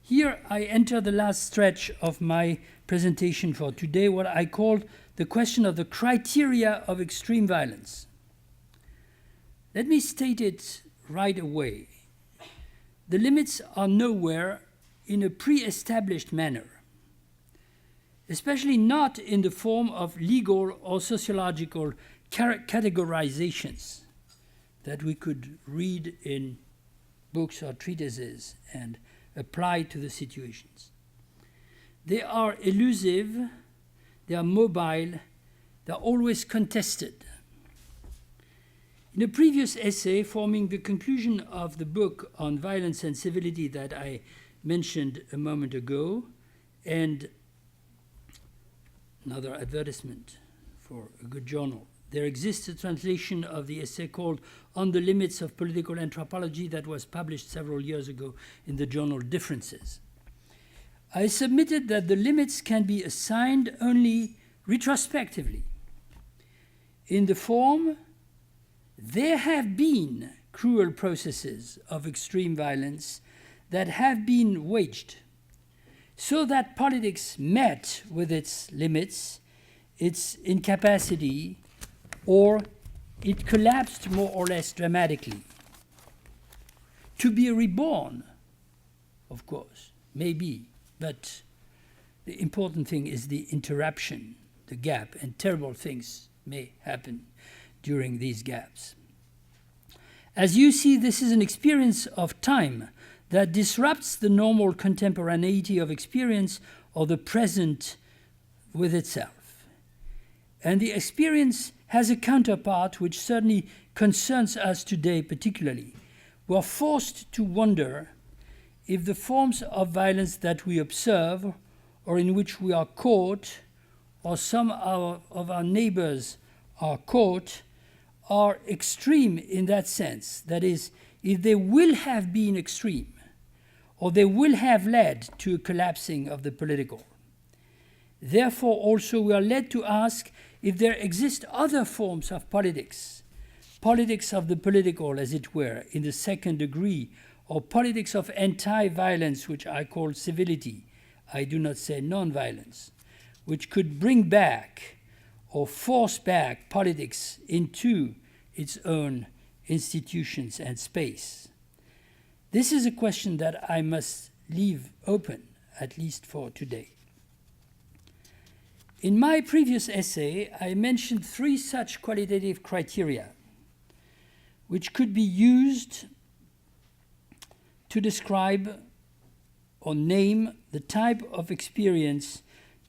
Here I enter the last stretch of my presentation for today, what I called the question of the criteria of extreme violence. Let me state it right away. The limits are nowhere in a pre-established manner, especially not in the form of legal or sociological categorizations that we could read in books or treatises and apply to the situations. They are elusive, they are mobile, they are always contested. In a previous essay forming the conclusion of the book on violence and civility that I mentioned a moment ago, and another advertisement for a good journal, there exists a translation of the essay called On the Limits of Political Anthropology that was published several years ago in the journal Differences. I submitted that the limits can be assigned only retrospectively, in the form there have been cruel processes of extreme violence that have been waged, so that politics met with its limits, its incapacity, or it collapsed more or less dramatically. To be reborn, of course, maybe, but the important thing is the interruption, the gap, and terrible things may happen during these gaps. As you see, this is an experience of time that disrupts the normal contemporaneity of experience or the present with itself. And the experience has a counterpart which certainly concerns us today particularly. We are forced to wonder if the forms of violence that we observe or in which we are caught or some of our neighbors are caught are extreme in that sense. That is, if they will have been extreme, or they will have led to a collapsing of the political. Therefore, also, we are led to ask if there exist other forms of politics of the political, as it were, in the second degree, or politics of anti-violence, which I call civility. I do not say non-violence, which could bring back or force back politics into its own institutions and space. This is a question that I must leave open, at least for today. In my previous essay, I mentioned 3 such qualitative criteria, which could be used to describe or name the type of experience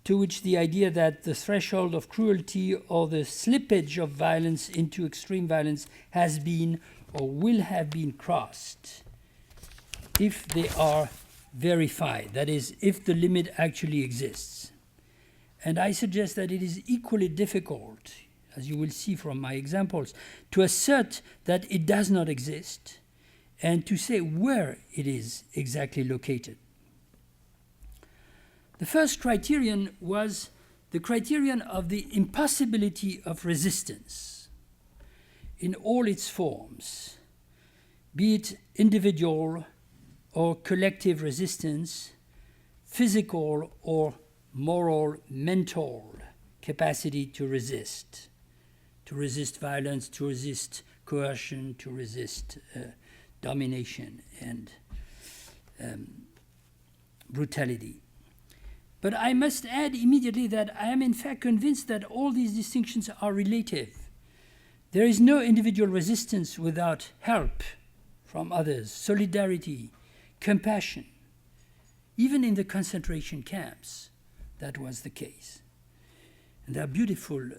to which the idea that the threshold of cruelty or the slippage of violence into extreme violence has been or will have been crossed, if they are verified, that is, if the limit actually exists. And I suggest that it is equally difficult, as you will see from my examples, to assert that it does not exist and to say where it is exactly located. The first criterion was the criterion of the impossibility of resistance in all its forms, be it individual or collective resistance, physical or moral, mental capacity to resist violence, to resist coercion, to resist domination and brutality. But I must add immediately that I am in fact convinced that all these distinctions are relative. There is no individual resistance without help from others, solidarity, compassion. Even in the concentration camps, that was the case. And there are beautiful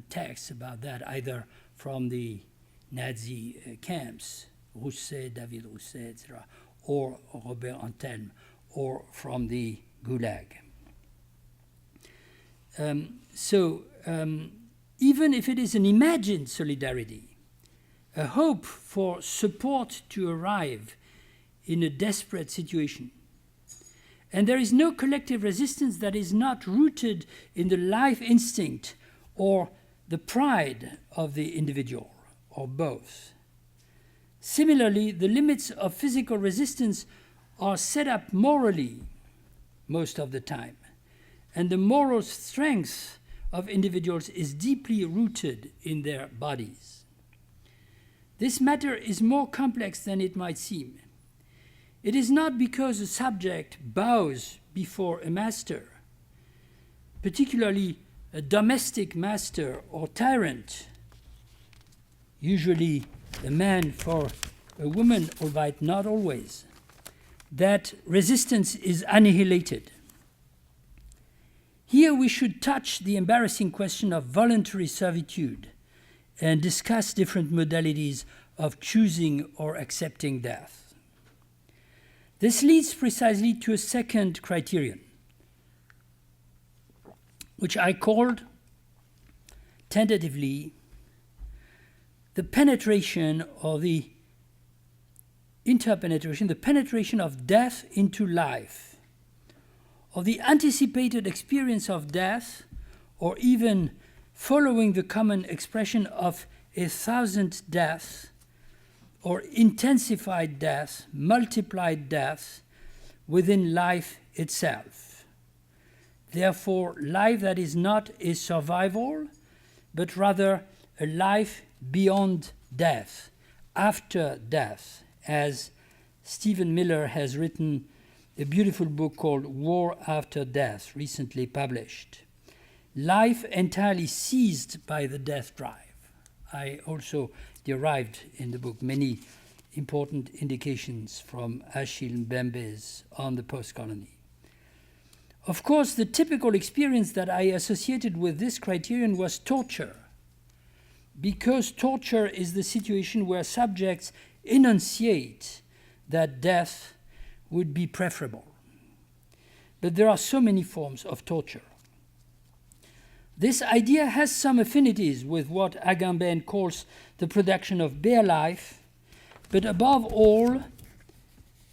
texts about that, either from the Nazi camps, Rousset, David Rousset, etc., or Robert Antelme, or from the Gulag. Even if it is an imagined solidarity, a hope for support to arrive in a desperate situation, and there is no collective resistance that is not rooted in the life instinct or the pride of the individual, or both. Similarly, the limits of physical resistance are set up morally most of the time, and the moral strength of individuals is deeply rooted in their bodies. This matter is more complex than it might seem. It is not because a subject bows before a master, particularly a domestic master or tyrant, usually a man for a woman, albeit not always, that resistance is annihilated. Here we should touch the embarrassing question of voluntary servitude and discuss different modalities of choosing or accepting death. This leads precisely to a second criterion, which I called tentatively the penetration or the interpenetration, the penetration of death into life, or the anticipated experience of death, or even following the common expression of 1,000 deaths, or intensified death, multiplied death within life itself. Therefore, life that is not a survival, but rather a life beyond death, after death, as Stephen Miller has written a beautiful book called War After Death, recently published. Life entirely seized by the death drive. I also derived in the book many important indications from Achille Mbembe's On the Post-Colony. Of course, the typical experience that I associated with this criterion was torture, because torture is the situation where subjects enunciate that death would be preferable. But there are so many forms of torture. This idea has some affinities with what Agamben calls the production of bare life, but above all,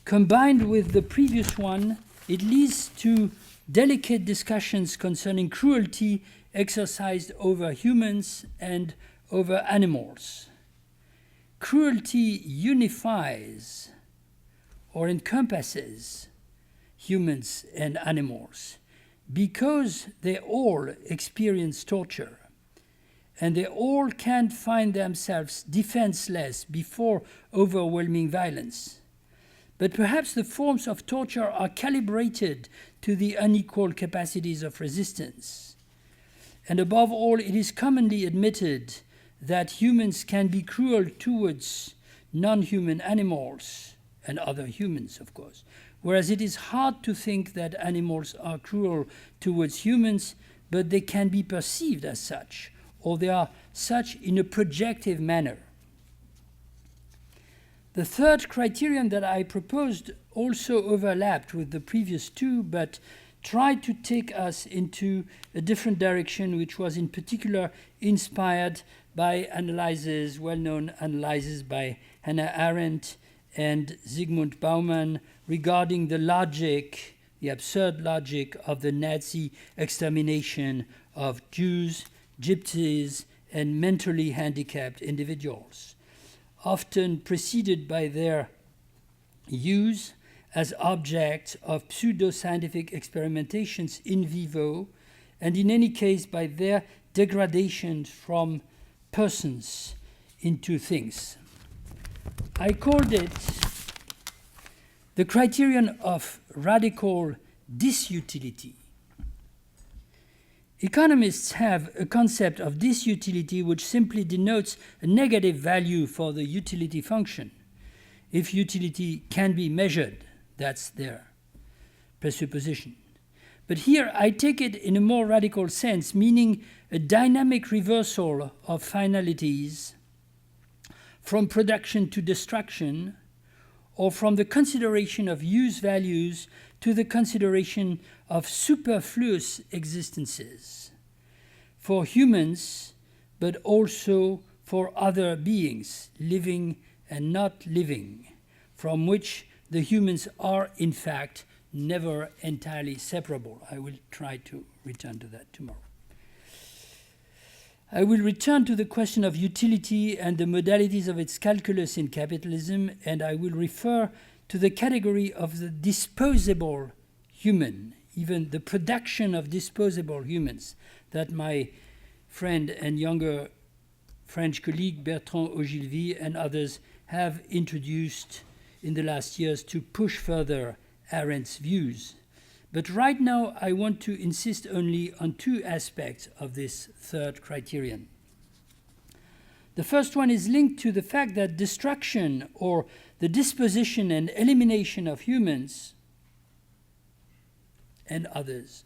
combined with the previous one, it leads to delicate discussions concerning cruelty exercised over humans and over animals. Cruelty unifies or encompasses humans and animals because they all experience torture and they all can't find themselves defenseless before overwhelming violence. But perhaps the forms of torture are calibrated to the unequal capacities of resistance. And above all, it is commonly admitted that humans can be cruel towards non-human animals and other humans, of course, whereas it is hard to think that animals are cruel towards humans, but they can be perceived as such, or they are such in a projective manner. The third criterion that I proposed also overlapped with the previous two, but tried to take us into a different direction, which was in particular inspired by analyses, well-known analyses by Hannah Arendt and Zygmunt Bauman regarding the logic, the absurd logic of the Nazi extermination of Jews, gypsies, and mentally handicapped individuals, often preceded by their use as objects of pseudo-scientific experimentations in vivo, and in any case by their degradation from persons into things. I called it the criterion of radical disutility. Economists have a concept of disutility which simply denotes a negative value for the utility function. If utility can be measured, that's their presupposition. But here I take it in a more radical sense, meaning a dynamic reversal of finalities from production to destruction, or from the consideration of use values to the consideration of superfluous existences for humans, but also for other beings, living and not living, from which the humans are, in fact, never entirely separable. I will try to return to that tomorrow. I will return to the question of utility and the modalities of its calculus in capitalism, and I will refer to the category of the disposable human, even the production of disposable humans, that my friend and younger French colleague Bertrand Ogilvy and others have introduced in the last years to push further Arendt's views. But right now, I want to insist only on two aspects of this third criterion. The first one is linked to the fact that destruction, or the disposition and elimination of humans and others,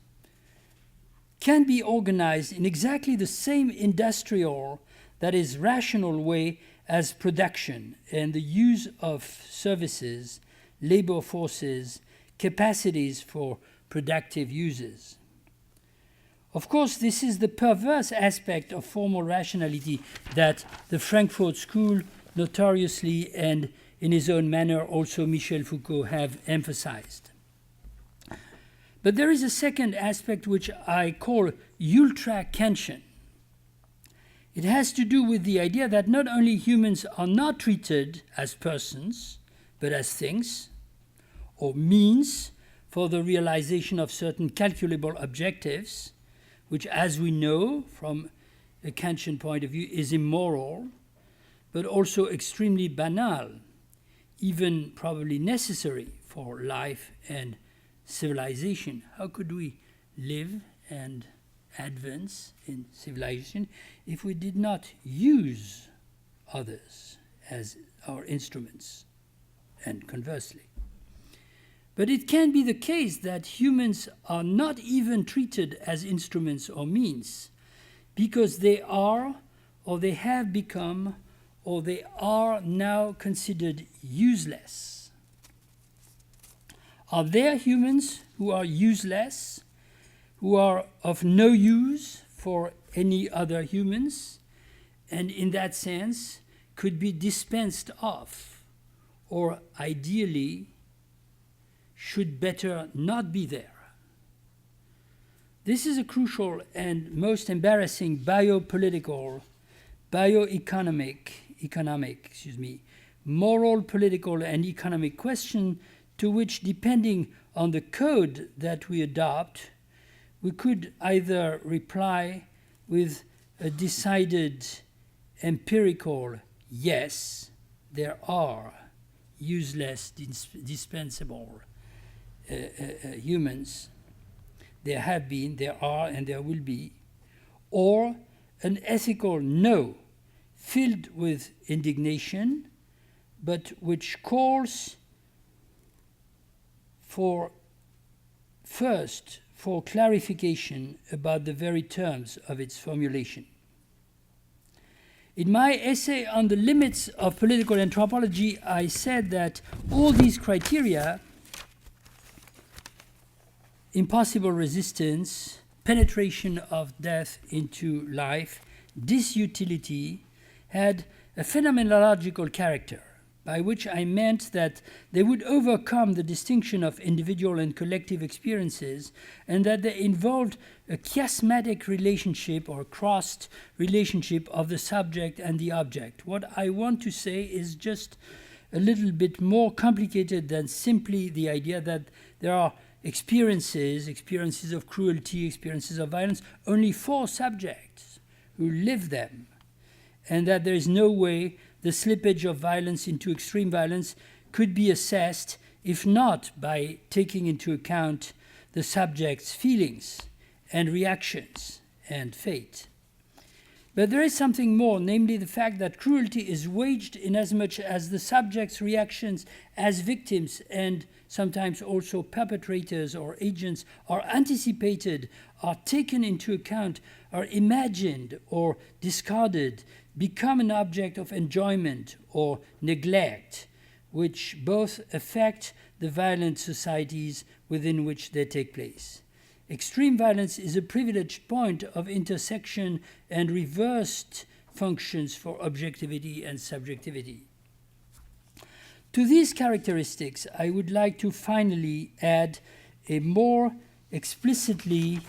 can be organized in exactly the same industrial, that is rational way as production and the use of services, labor forces, capacities for productive uses. Of course, this is the perverse aspect of formal rationality that the Frankfurt School notoriously and in his own manner also Michel Foucault have emphasized. But there is a second aspect which I call ultra-Kantian. It has to do with the idea that not only humans are not treated as persons, but as things, or means for the realization of certain calculable objectives, which, as we know from a Kantian point of view, is immoral, but also extremely banal, even probably necessary for life and civilization. How could we live and advance in civilization if we did not use others as our instruments, and conversely? But it can be the case that humans are not even treated as instruments or means, because they are, or they have become, or they are now considered useless. Are there humans who are useless, who are of no use for any other humans, and in that sense could be dispensed of, or ideally should better not be there? This is a crucial and most embarrassing biopolitical, moral, political, and economic question to which, depending on the code that we adopt, we could either reply with a decided empirical yes, there are useless, dispensable humans. There have been, there are, and there will be. Or an ethical no, filled with indignation, but which calls for clarification about the very terms of its formulation. In my essay on the limits of political anthropology, I said that all these criteria impossible resistance, penetration of death into life, disutility, had a phenomenological character, by which I meant that they would overcome the distinction of individual and collective experiences, and that they involved a chiasmatic relationship or crossed relationship of the subject and the object. What I want to say is just a little bit more complicated than simply the idea that there are experiences of cruelty, experiences of violence, only for subjects who live them, and that there is no way the slippage of violence into extreme violence could be assessed if not by taking into account the subject's feelings and reactions and fate. But there is something more, namely the fact that cruelty is waged inasmuch as the subject's reactions as victims and sometimes also perpetrators or agents are anticipated, are taken into account, are imagined or discarded, become an object of enjoyment or neglect, which both affect the violent societies within which they take place. Extreme violence is a privileged point of intersection and reversed functions for objectivity and subjectivity. To these characteristics, I would like to finally add a more explicitly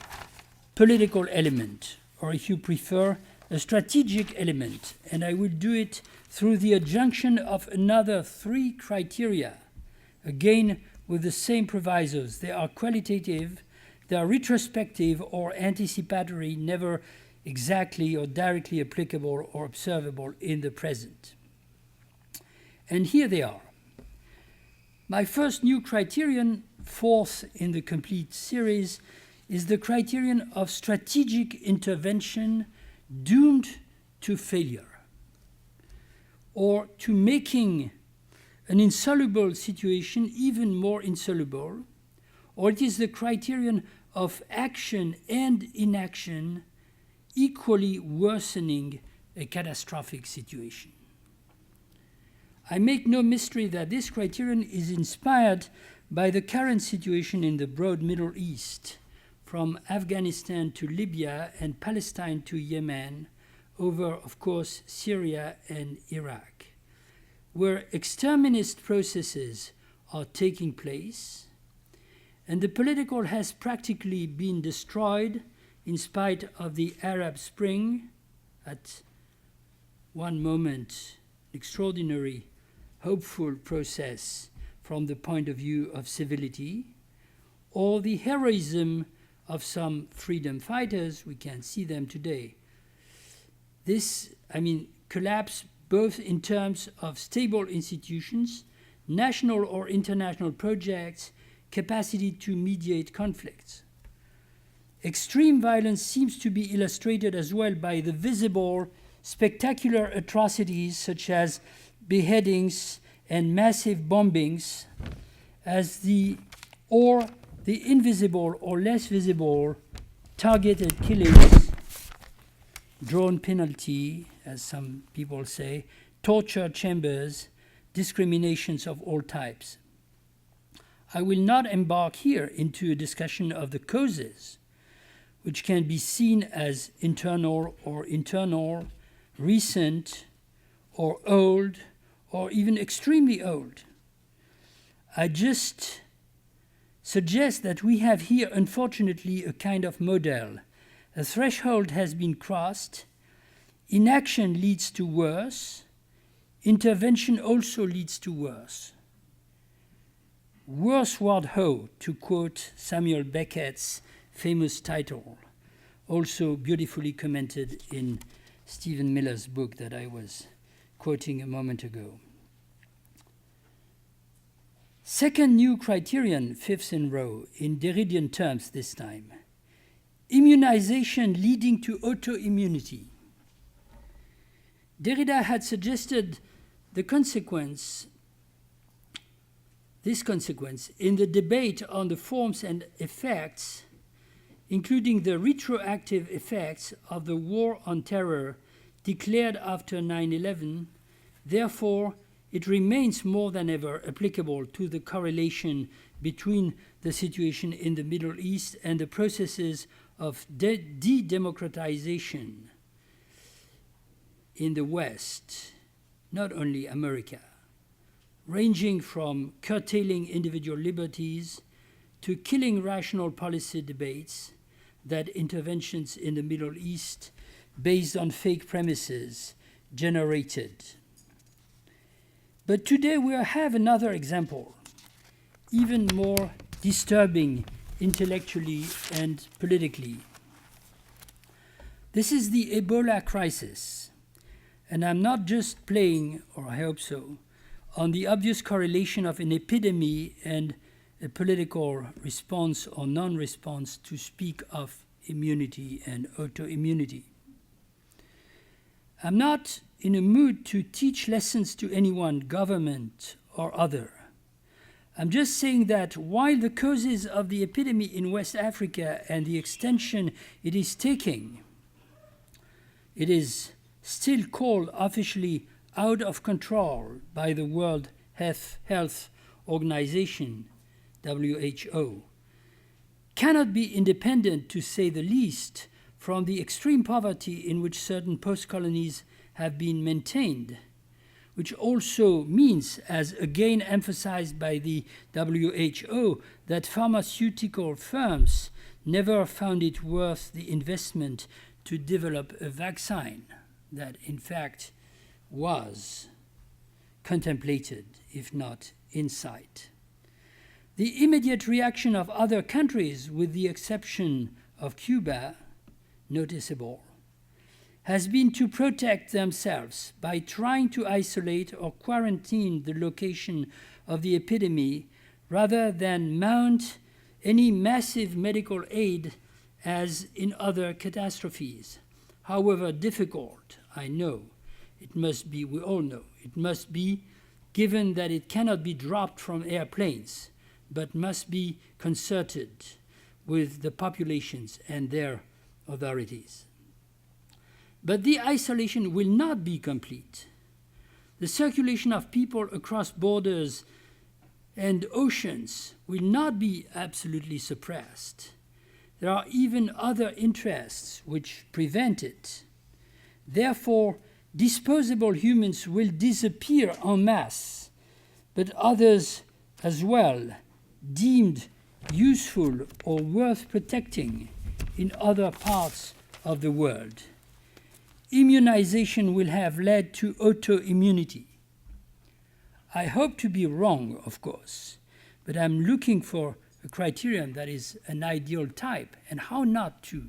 political element, or if you prefer, a strategic element, and I will do it through the adjunction of another 3 criteria, again with the same provisos. They are qualitative, they are retrospective or anticipatory, never exactly or directly applicable or observable in the present. And here they are. My first new criterion, 4th in the complete series, is the criterion of strategic intervention doomed to failure, or to making an insoluble situation even more insoluble, or it is the criterion of action and inaction equally worsening a catastrophic situation. I make no mystery that this criterion is inspired by the current situation in the broad Middle East, from Afghanistan to Libya and Palestine to Yemen, over, of course, Syria and Iraq, where exterminist processes are taking place, and the political has practically been destroyed in spite of the Arab Spring, at one moment, extraordinary, hopeful process from the point of view of civility, or the heroism of some freedom fighters. We can see them today. This, collapse both in terms of stable institutions, national or international projects, capacity to mediate conflicts. Extreme violence seems to be illustrated as well by the visible, spectacular atrocities such as beheadings and massive bombings, as the invisible or less visible targeted killings, drone penalty, as some people say, torture chambers, discriminations of all types. I will not embark here into a discussion of the causes, which can be seen as internal, recent, or old, or even extremely old. I just suggest that we have here, unfortunately, a kind of model. A threshold has been crossed. Inaction leads to worse. Intervention also leads to worse. Worse-ward ho, to quote Samuel Beckett's famous title, also beautifully commented in Stephen Miller's book that I was quoting a moment ago. Second new criterion, 5th in row, in Derridian terms this time. Immunization leading to autoimmunity. Derrida had suggested this consequence in the debate on the forms and effects, including the retroactive effects of the war on terror declared after 9/11. Therefore, it remains more than ever applicable to the correlation between the situation in the Middle East and the processes of de-democratization in the West, not only America, ranging from curtailing individual liberties to killing rational policy debates that interventions in the Middle East based on fake premises generated. But today we have another example, even more disturbing intellectually and politically. This is the Ebola crisis, and I'm not just playing, or I hope so, on the obvious correlation of an epidemic and a political response or non-response to speak of immunity and autoimmunity. I'm not in a mood to teach lessons to anyone, government or other. I'm just saying that while the causes of the epidemic in West Africa and the extension it is taking, it is still called officially out of control by the World Health Organization, WHO, cannot be independent, to say the least, from the extreme poverty in which certain post-colonies have been maintained, which also means, as again emphasized by the WHO, that pharmaceutical firms never found it worth the investment to develop a vaccine that, in fact, was contemplated, if not in sight. The immediate reaction of other countries, with the exception of Cuba, noticeable, has been to protect themselves by trying to isolate or quarantine the location of the epidemic rather than mount any massive medical aid as in other catastrophes. However difficult, I know, it must be, we all know, it must be, given that it cannot be dropped from airplanes, but must be concerted with the populations and their authorities. But the isolation will not be complete. The circulation of people across borders and oceans will not be absolutely suppressed. There are even other interests which prevent it. Therefore, disposable humans will disappear en masse, but others as well, deemed useful or worth protecting in other parts of the world. Immunization will have led to autoimmunity. I hope to be wrong, of course, but I'm looking for a criterion that is an ideal type and how not to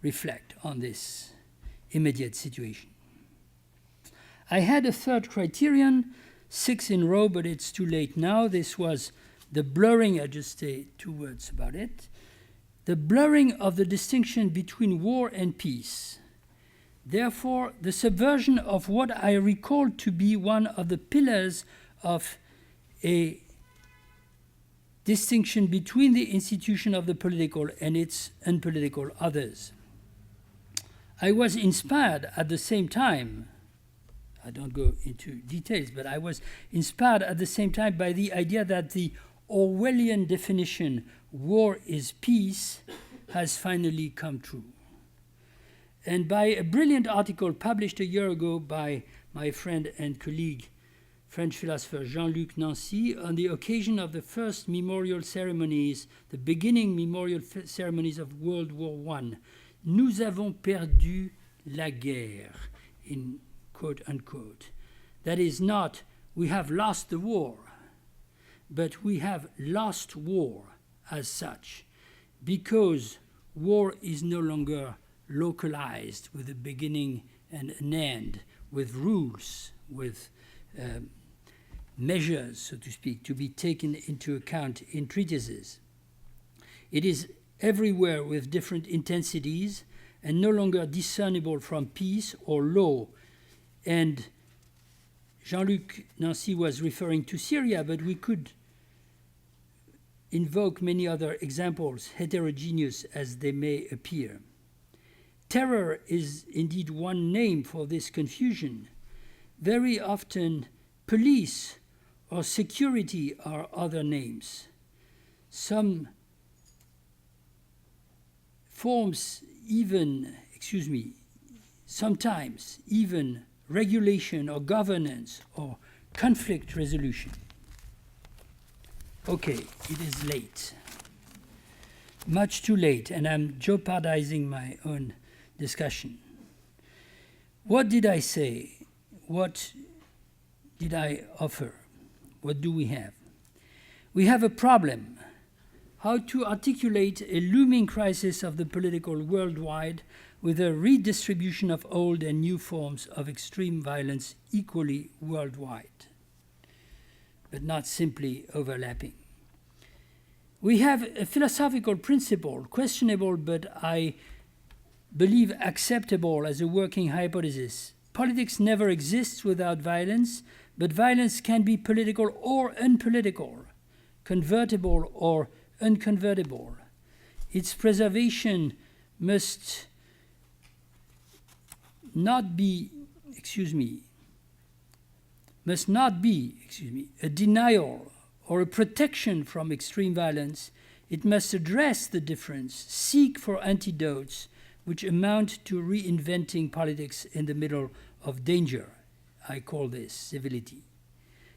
reflect on this immediate situation. I had a third criterion, 6 in a row, but it's too late now. This was the blurring, I just say 2 words about it, the blurring of the distinction between war and peace. Therefore, the subversion of what I recall to be one of the pillars of a distinction between the institution of the political and its unpolitical others. I was inspired at the same time, I don't go into details, but I was inspired at the same time by the idea that the Orwellian definition, war is peace, has finally come true. And by a brilliant article published a year ago by my friend and colleague, French philosopher Jean-Luc Nancy, on the occasion of the first memorial ceremonies, the beginning memorial ceremonies of World War I, nous avons perdu la guerre, in quote unquote. That is not, we have lost the war, but we have lost war as such, because war is no longer localized with a beginning and an end, with rules, with measures, so to speak, to be taken into account in treatises. It is everywhere with different intensities and no longer discernible from peace or law. And Jean-Luc Nancy was referring to Syria, but we could invoke many other examples, heterogeneous as they may appear. Terror is indeed one name for this confusion. Very often, police or security are other names. some forms even, sometimes even regulation or governance or conflict resolution. Okay, it is late. Much too late, and I'm jeopardizing my own discussion. What did I say? What did I offer? What do we have? We have a problem. How to articulate a looming crisis of the political worldwide with a redistribution of old and new forms of extreme violence equally worldwide, but not simply overlapping. We have a philosophical principle, questionable, but I believe acceptable as a working hypothesis. Politics never exists without violence, but violence can be political or unpolitical, convertible or unconvertible. Its preservation must not be a denial or a protection from extreme violence. It must address the difference, seek for antidotes which amount to reinventing politics in the middle of danger. I call this civility.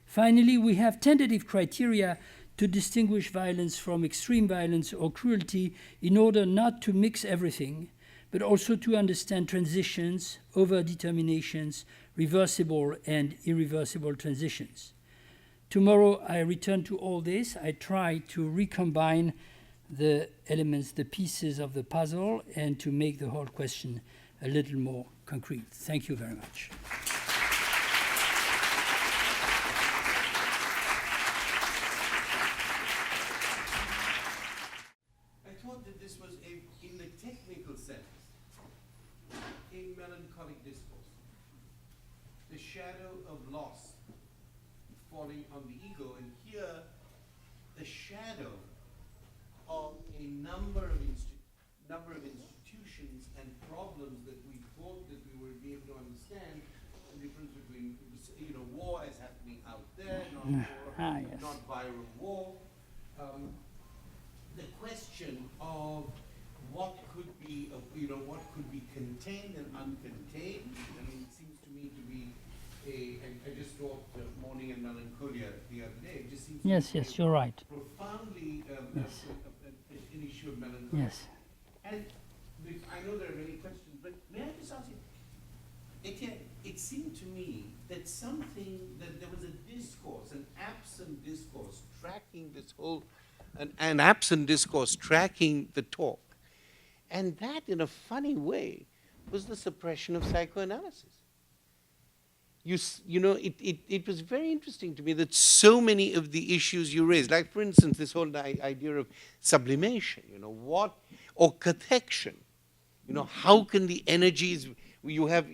Finally, we have tentative criteria to distinguish violence from extreme violence or cruelty in order not to mix everything, but also to understand transitions, overdeterminations, reversible and irreversible transitions. Tomorrow I return to all this. I try to recombine the elements, the pieces of the puzzle, and to make the whole question a little more concrete. Thank you very much. I thought that this was, in the technical sense, a melancholic discourse. The shadow of loss falling on the ego, and here the shadow of a number of institutions and problems that we thought that we would be able to understand. The difference between, war as happening out there, not war, yes. not viral war. The question of what could be, what could be contained and uncontained. I mean, it seems to me to be I just taught Mourning and Melancholia the other day. It just seems Yes, you're right. Profoundly an issue of melancholy. Yes. And I know there are many questions, but may I just ask you, Etienne, it seemed to me that there was a discourse, an absent discourse tracking this whole, an absent discourse tracking the talk. And that, in a funny way, was the suppression of psychoanalysis. It was very interesting to me that so many of the issues you raised, like for instance, this whole idea of sublimation, or cathection, how can the energies, you have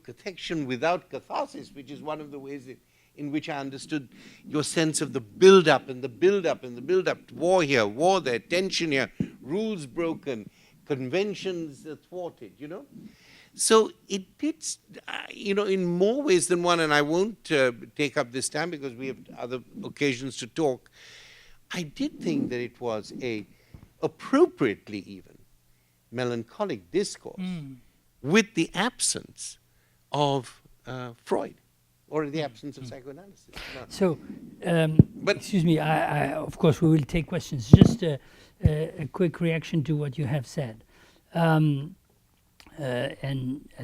cathection without catharsis, which is one of the ways in which I understood your sense of the build-up and the build-up and the build-up, war here, war there, tension here, rules broken, conventions thwarted, So it did, in more ways than one, and I won't take up this time because we have other occasions to talk. I did think that it was appropriately even, melancholic discourse with the absence of Freud or the absence of psychoanalysis. No. So, excuse me, I, of course we will take questions. Just a quick reaction to what you have said. And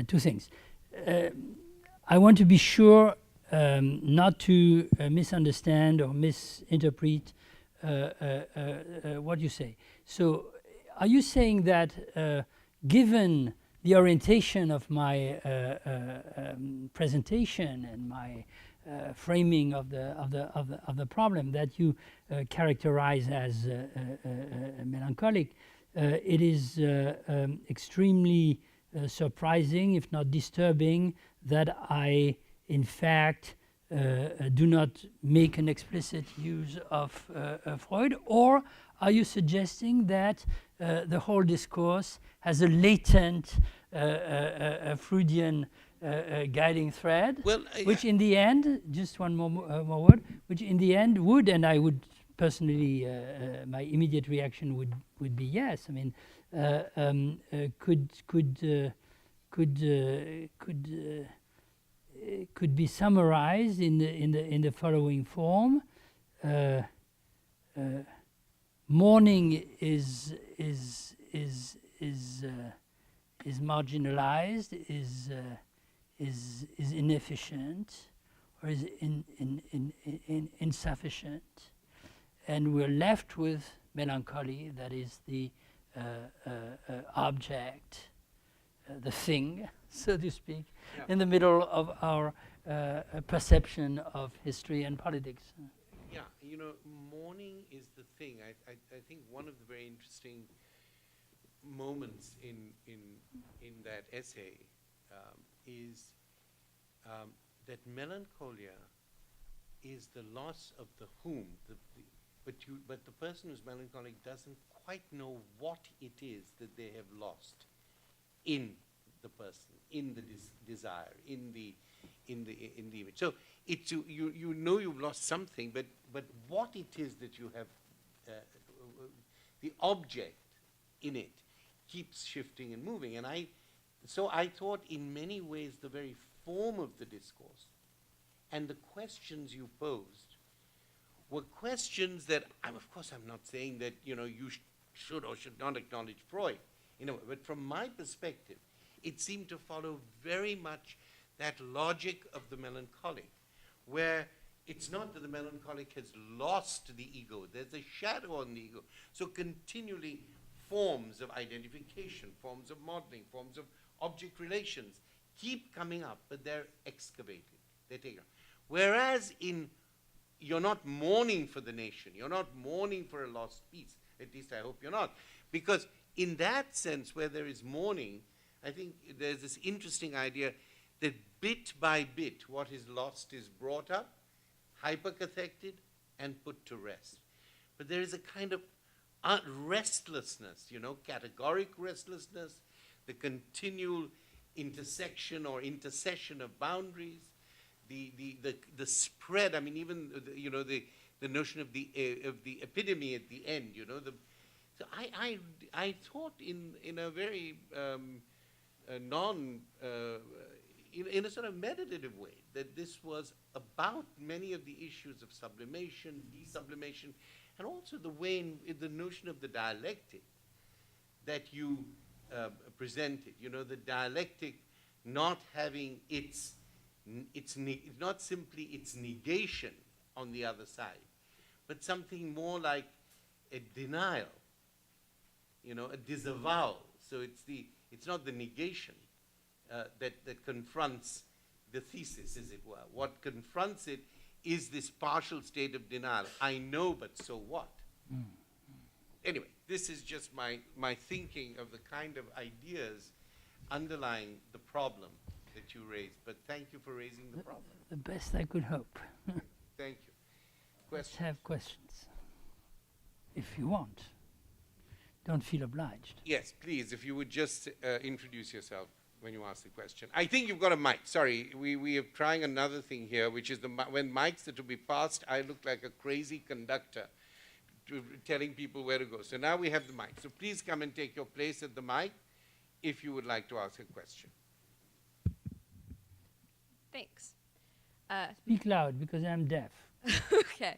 two things. I want to be sure not to misunderstand or misinterpret what you say. So are you saying that given the orientation of my presentation and my framing of the problem that you characterize as melancholic, it is extremely surprising, if not disturbing, that I, in fact, do not make an explicit use of Freud? Or are you suggesting that the whole discourse has a latent Freudian guiding thread, which in the end, just one more word, which in the end would, and I would personally, my immediate reaction would be yes. I mean, could be summarized in the following form. Mourning is marginalized, is inefficient, or is insufficient, and we're left with melancholy. That is the object, the thing, so to speak, in the middle of our perception of history and politics. Yeah, you know, mourning is the thing. I think one of the very interesting moments in that essay is that melancholia is the loss of the whom, but the person who's melancholic doesn't quite know what it is that they have lost in the person, in the desire, in the image. So it's you know you've lost something, but what it is that you have, the object in it keeps shifting and moving. And so I thought in many ways the very form of the discourse and the questions you posed were questions that, of course I'm not saying that, you know, you should or should not acknowledge Freud, you know, but from my perspective, it seemed to follow very much that logic of the melancholic, where it's not that the melancholic has lost the ego, there's a shadow on the ego. So continually forms of identification, forms of modeling, forms of object relations keep coming up, but they're excavated, they're taken up. Whereas you're not mourning for the nation, you're not mourning for a lost peace, at least I hope you're not, because in that sense where there is mourning, I think there's this interesting idea that bit by bit what is lost is brought up, hypercathected, and put to rest. But there is a kind of restlessness, you know, categoric restlessness, the continual intersection or intercession of boundaries, the spread. I mean, even you know the notion of the epidemy at the end. You know, so I thought in a very in a sort of meditative way that this was about many of the issues of sublimation, desublimation, and also the way in the notion of the dialectic that you presented. You know, the dialectic not having not simply its negation on the other side, but something more like a denial, you know, a disavowal. So it's not the negation that confronts the thesis, as it were. What confronts it is this partial state of denial. I know, but so what? Anyway, this is just my thinking of the kind of ideas underlying the problem that you raised. But thank you for raising the problem. The best I could hope. Thank you. Let's have questions, if you want. Don't feel obliged. Yes, please, if you would just introduce yourself when you ask the question. I think you've got a mic. Sorry, we are trying another thing here, which is when mics are to be passed, I look like a crazy conductor telling people where to go. So now we have the mic. So please come and take your place at the mic if you would like to ask a question. Thanks. Speak loud, because I'm deaf. Okay.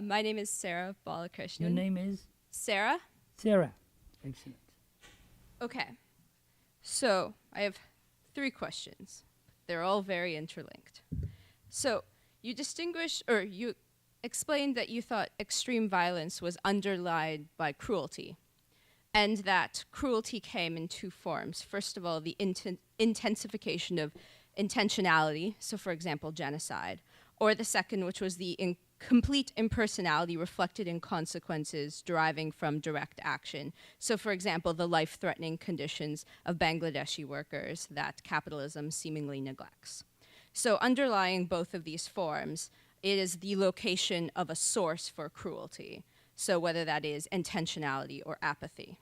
My name is Sarah Balakrishnan. Your name is? Sarah? Sarah. Excellent. Okay. So I have 3 questions. They're all very interlinked. So you you explained that you thought extreme violence was underlined by cruelty, and that cruelty came in 2 forms. First of all, the intensification of intentionality, so for example, genocide, or the second, which was the complete impersonality reflected in consequences deriving from direct action. So for example, the life-threatening conditions of Bangladeshi workers that capitalism seemingly neglects. So underlying both of these forms, it is the location of a source for cruelty. So whether that is intentionality or apathy.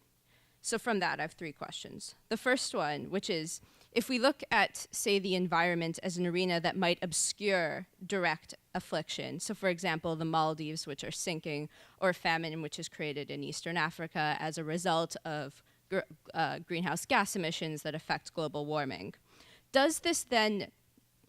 So from that, I have 3 questions. The first one, which is, if we look at, say, the environment as an arena that might obscure direct affliction, so for example, the Maldives, which are sinking, or famine, which is created in Eastern Africa as a result of greenhouse gas emissions that affect global warming, does this then,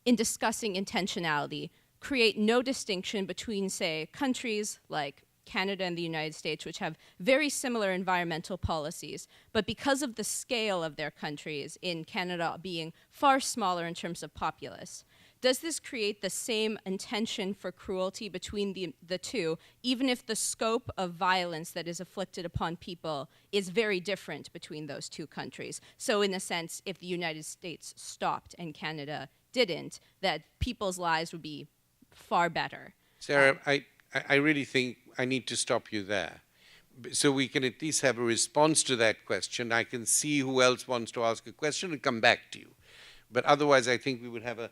in discussing intentionality, create no distinction between, say, countries like Canada and the United States, which have very similar environmental policies, but because of the scale of their countries, in Canada being far smaller in terms of populace, does this create the same intention for cruelty between the two, even if the scope of violence that is inflicted upon people is very different between those two countries? So in a sense, if the United States stopped and Canada didn't, that people's lives would be far better. Sarah, I really think I need to stop you there. So we can at least have a response to that question. I can see who else wants to ask a question and come back to you. But otherwise, I think we would have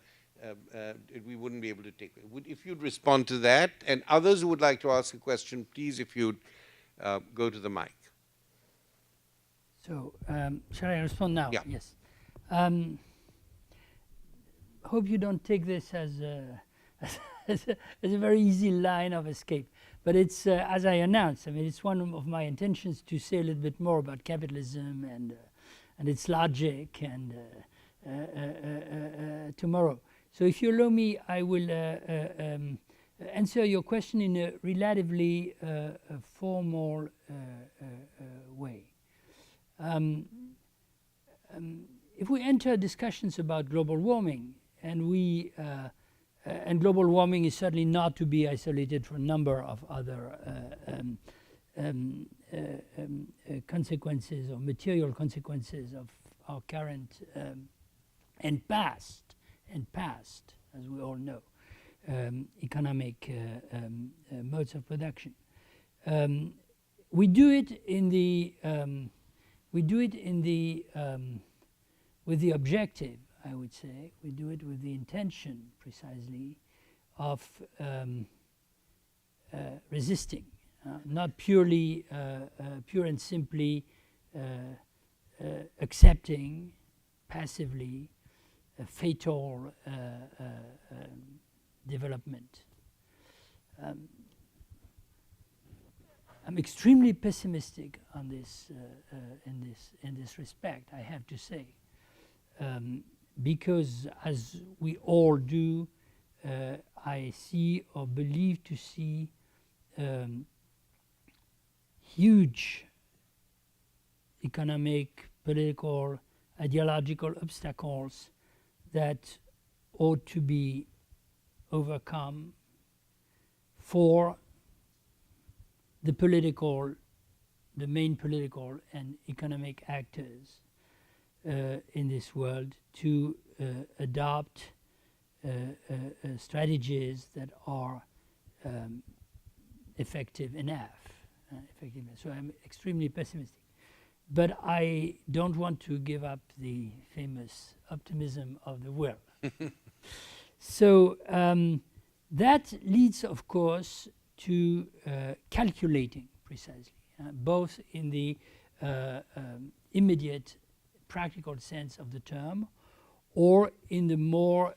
we wouldn't be able to take it. If you'd respond to that, and others who would like to ask a question, please, if you'd go to the mic. So, shall I respond now? Yeah. Yes. Hope you don't take this as a very easy line of escape. But it's, as I announced, I mean, it's one of my intentions to say a little bit more about capitalism and its logic and tomorrow. So if you allow me, I will answer your question in a relatively formal way. If we enter discussions about global warming, and global warming is certainly not to be isolated from a number of other consequences or material consequences of our current and past, as we all know, economic modes of production. We do it with the objective, I would say. We do it with the intention, precisely, of resisting, not purely, pure and simply accepting passively a fatal development. I'm extremely pessimistic on this, in this respect, I have to say. Because, as we all do, I see or believe to see huge economic, political, ideological obstacles that ought to be overcome for the main political and economic actors in this world to adopt strategies that are effective enough. So I'm extremely pessimistic. But I don't want to give up the famous optimism of the will. So that leads, of course, to calculating precisely, both in the immediate practical sense of the term, or in the more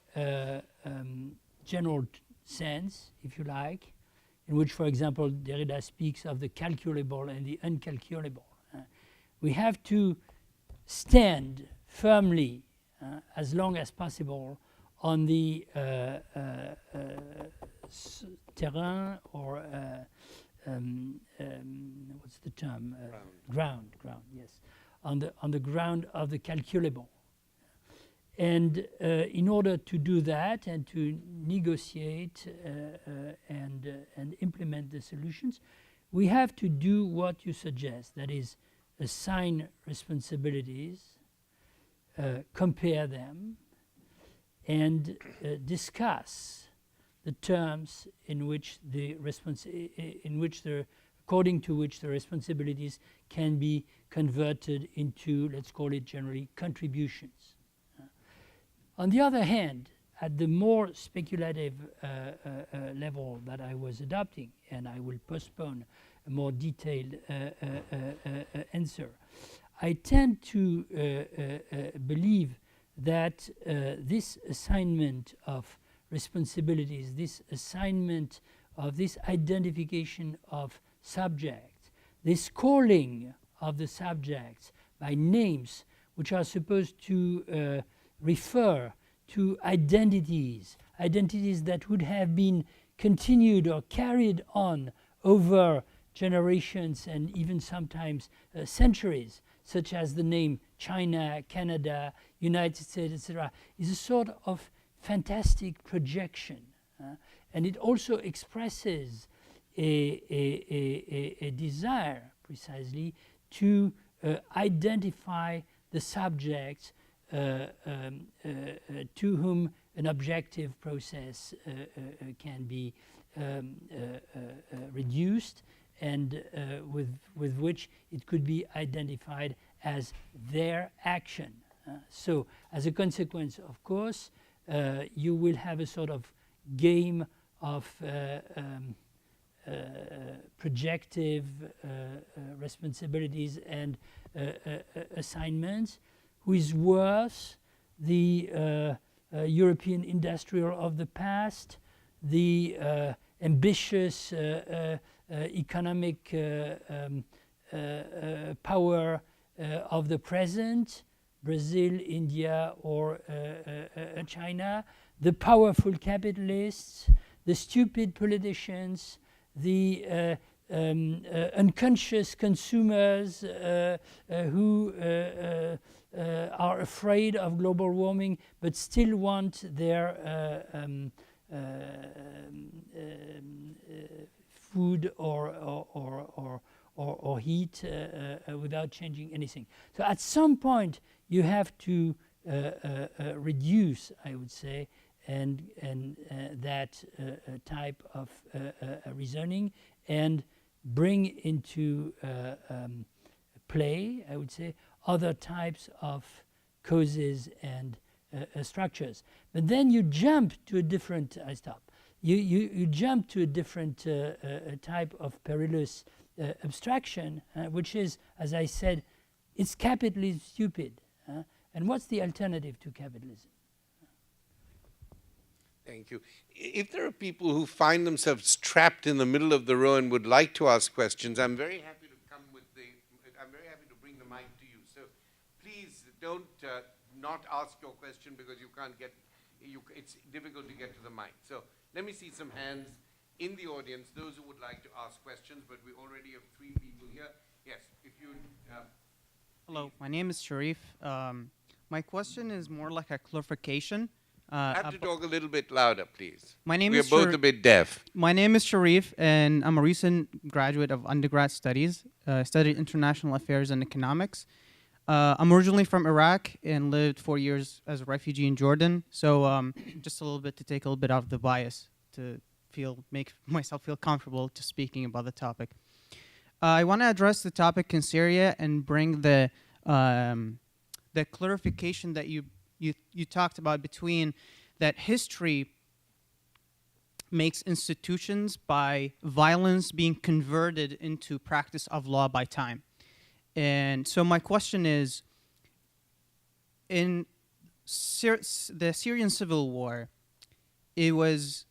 general sense, if you like, in which, for example, Derrida speaks of the calculable and the uncalculable. We have to stand firmly, as long as possible, on the terrain, or what's the term? Ground, yes. On the ground of the calculable. And in order to do that and to negotiate and implement the solutions, we have to do what you suggest, that is, assign responsibilities, compare them, and discuss the terms according to which the responsibilities can be converted into, let's call it generally, contributions. On the other hand, at the more speculative level that I was adopting, and I will postpone a more detailed answer, I tend to believe that this assignment of responsibilities, this assignment of this identification of subjects, this calling of the subjects by names which are supposed to refer to identities that would have been continued or carried on over generations and even sometimes centuries, such as the name China, Canada, United States, etc., is a sort of fantastic projection. And it also expresses a desire, precisely, to identify the subjects to whom an objective process can be reduced, and with which it could be identified as their action. So, as a consequence, of course, you will have a sort of game of projective responsibilities and assignments, who is worse the European industrial of the past, the ambitious economic power of the present, Brazil, India, or China, the powerful capitalists, the stupid politicians, the unconscious consumers who are afraid of global warming but still want their food or heat without changing anything. So at some point you have to reduce, I would say, and that type of reasoning, and bring into play, I would say, other types of causes and structures. But then you jump to a different, I stop. You jump to a different type of perilous abstraction, which is, as I said, it's capitalism stupid. And what's the alternative to capitalism? Thank you. If there are people who find themselves trapped in the middle of the row and would like to ask questions, I'm very happy to bring the mic to you. So please don't not ask your question because you can't get, it's difficult to get to the mic. So let me see some hands in the audience, those who would like to ask questions, but we already have 3 people here. Yes, if you... Hello, my name is Sharif. My question is more like a clarification. I have to talk a little bit louder, please. We're both a bit deaf. My name is Sharif, and I'm a recent graduate of undergrad studies. Studied international affairs and economics. I'm originally from Iraq and lived 4 years as a refugee in Jordan. So just a little bit to take a little bit out of the bias to make myself feel comfortable to speaking about the topic. I want to address the topic in Syria and bring the clarification that you talked about between that history makes institutions by violence being converted into practice of law by time. And so my question is, in the Syrian civil war, it was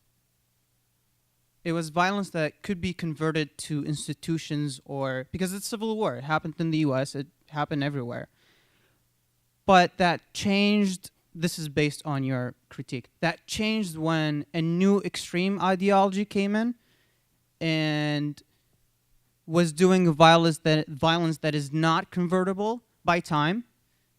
violence that could be converted to institutions, or because it's civil war, it happened in the US, it happened everywhere. But that changed, this is based on your critique, that changed when a new extreme ideology came in and was doing violence that is not convertible by time.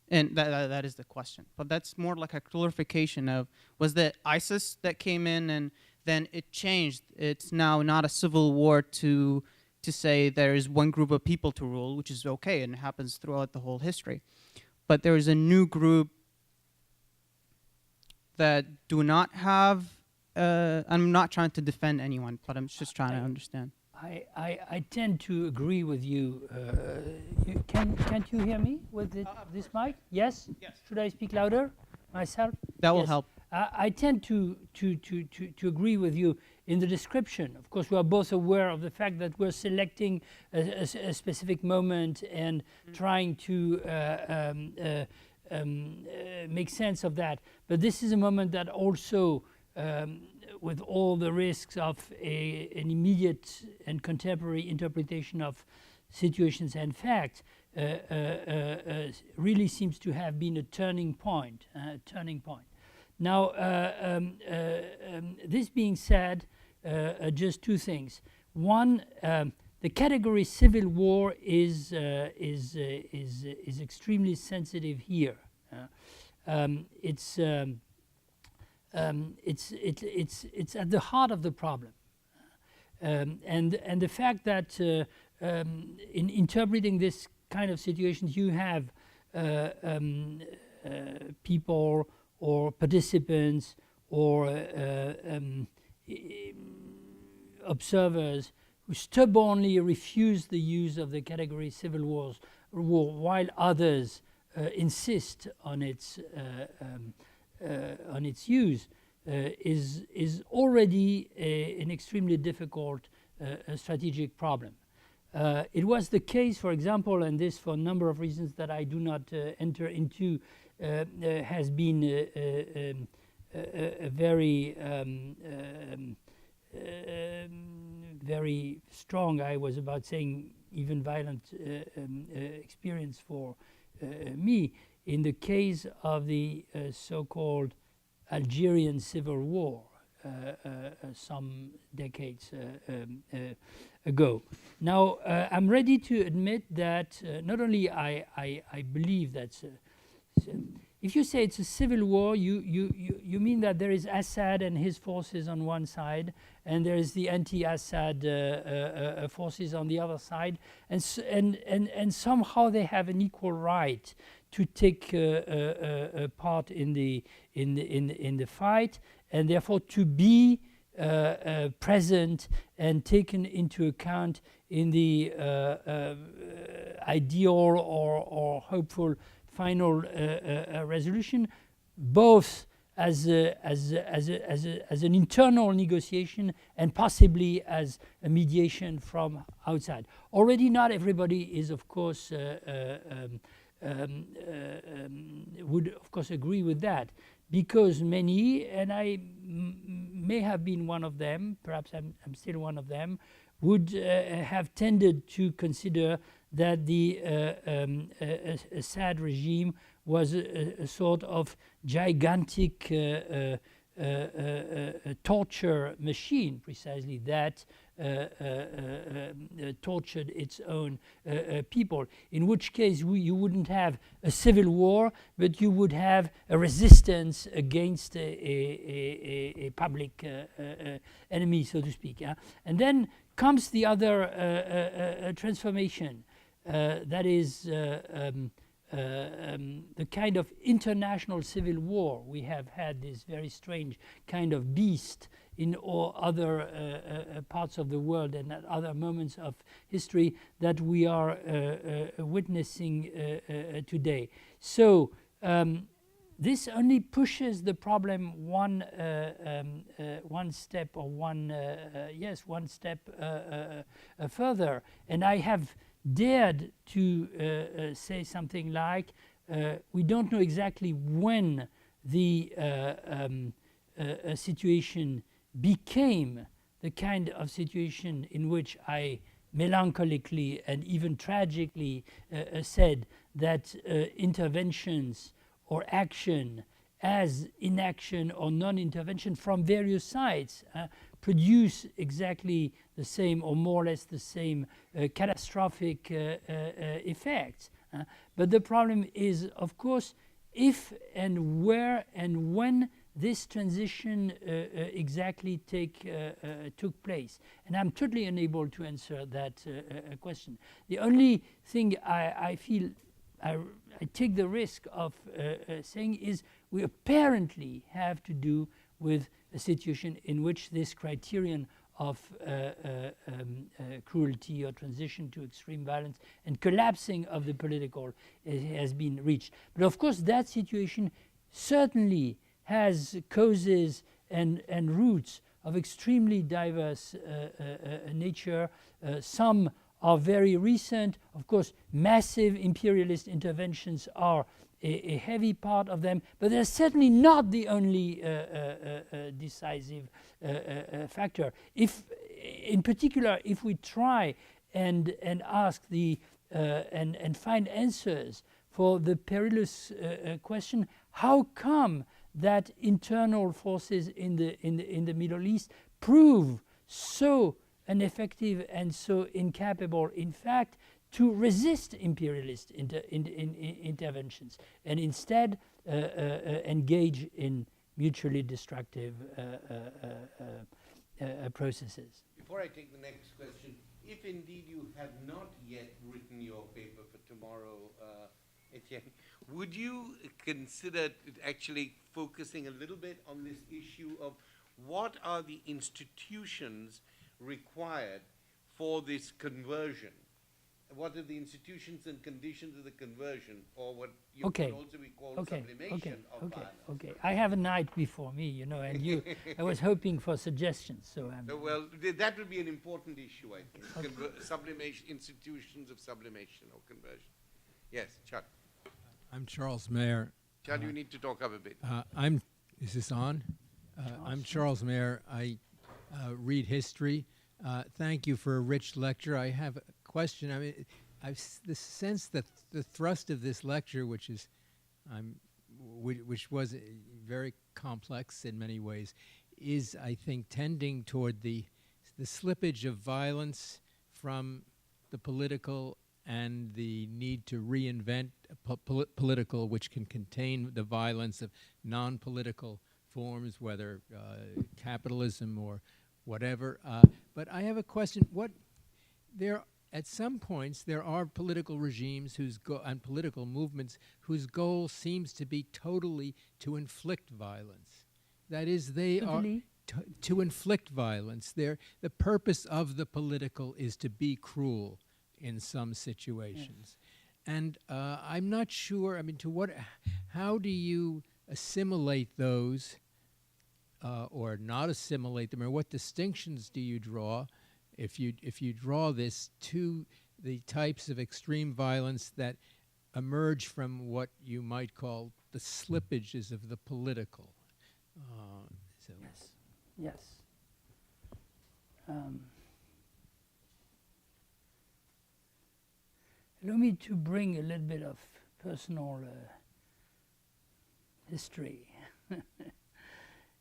And that is the question. But that's more like a clarification of, was that ISIS that came in and then it changed. It's now not a civil war to say there is one group of people to rule, which is okay, and it happens throughout the whole history. But there is a new group that do not have, I'm not trying to defend anyone, but I'm just trying to understand. I tend to agree with you. Can't you hear me with this mic? Yes? Yes. Should I speak louder myself? That will help. I tend to agree with you in the description. Of course, we are both aware of the fact that we're selecting a specific moment and trying to make sense of that. But this is a moment that also, with all the risks of an immediate and contemporary interpretation of situations and facts, really seems to have been a turning point. Now, this being said, just two things. One, the category civil war is extremely sensitive here. It's at the heart of the problem, and the fact that in interpreting this kind of situations, you have people or participants or observers who stubbornly refuse the use of the category civil war, while others insist on its use, is already an extremely difficult strategic problem. It was the case, for example, and this for a number of reasons that I do not enter into, has been a very very strong, I was about saying even violent experience for me in the case of the so-called Algerian Civil War some decades ago. Now, I'm ready to admit that not only I believe that if you say it's a civil war, you mean that there is Assad and his forces on one side, and there is the anti-Assad forces on the other side, and somehow they have an equal right to take part in the fight, and therefore to be present and taken into account in the ideal or hopeful final resolution, both as an internal negotiation and possibly as a mediation from outside. Already not everybody is, of course, would of course agree with that, because many, and I may have been one of them, perhaps I'm still one of them, would have tended to consider that the Assad regime was a sort of gigantic torture machine, precisely, that tortured its own people, in which case you wouldn't have a civil war, but you would have a resistance against a public enemy, so to speak. Yeah? And then comes the other transformation, that is the kind of international civil war. We have had this very strange kind of beast in all other parts of the world and at other moments of history that we are witnessing today. So this only pushes the problem one step, or one step further. And I have dared to say something like, we don't know exactly when the situation became the kind of situation in which I melancholically and even tragically said that interventions or action as inaction or non-intervention from various sides produce exactly the same, or more or less the same, catastrophic effects. But the problem is, of course, if and where and when this transition exactly took place. And I'm totally unable to answer that question. The only thing I feel I take the risk of saying is we apparently have to do with a situation in which this criterion of cruelty or transition to extreme violence and collapsing of the political has been reached. But of course that situation certainly has causes and roots of extremely diverse nature. Some are very recent. Of course, massive imperialist interventions are a heavy part of them, but they're certainly not the only decisive factor. If, in particular, if we try and ask and find answers for the perilous question, how come that internal forces in the Middle East prove so ineffective and so incapable, in fact, to resist imperialist interventions, and instead engage in mutually destructive processes? Before I take the next question, if indeed you have not yet written your paper for tomorrow, Etienne, would you consider actually focusing a little bit on this issue of what are the institutions required for this conversion? What are the institutions and conditions of the conversion, or what you could also be called sublimation of violence? Okay. I have a night before me, you know, and you. I was hoping for suggestions, so. Well, that would be an important issue, I think. Sublimation, institutions of sublimation or conversion. Yes, Chuck. I'm Charles Mayer. Chuck, you need to talk up a bit. Is this on? I'm Charles Mayer. I read history. Thank you for a rich lecture. I have a question. I mean, I've the sense that the thrust of this lecture, which was very complex in many ways, is, I think, tending toward the slippage of violence from the political and the need to reinvent political, which can contain the violence of non-political forms, whether capitalism or whatever. But I have a question. At some points, there are political regimes and political movements whose goal seems to be totally to inflict violence. That is, they are to inflict violence. The purpose of the political is to be cruel in some situations. Yeah. And I'm not sure, I mean, how do you assimilate those or not assimilate them, or what distinctions do you draw if you draw this to the types of extreme violence that emerge from what you might call the slippages of the political? Yes. Allow me to bring a little bit of personal history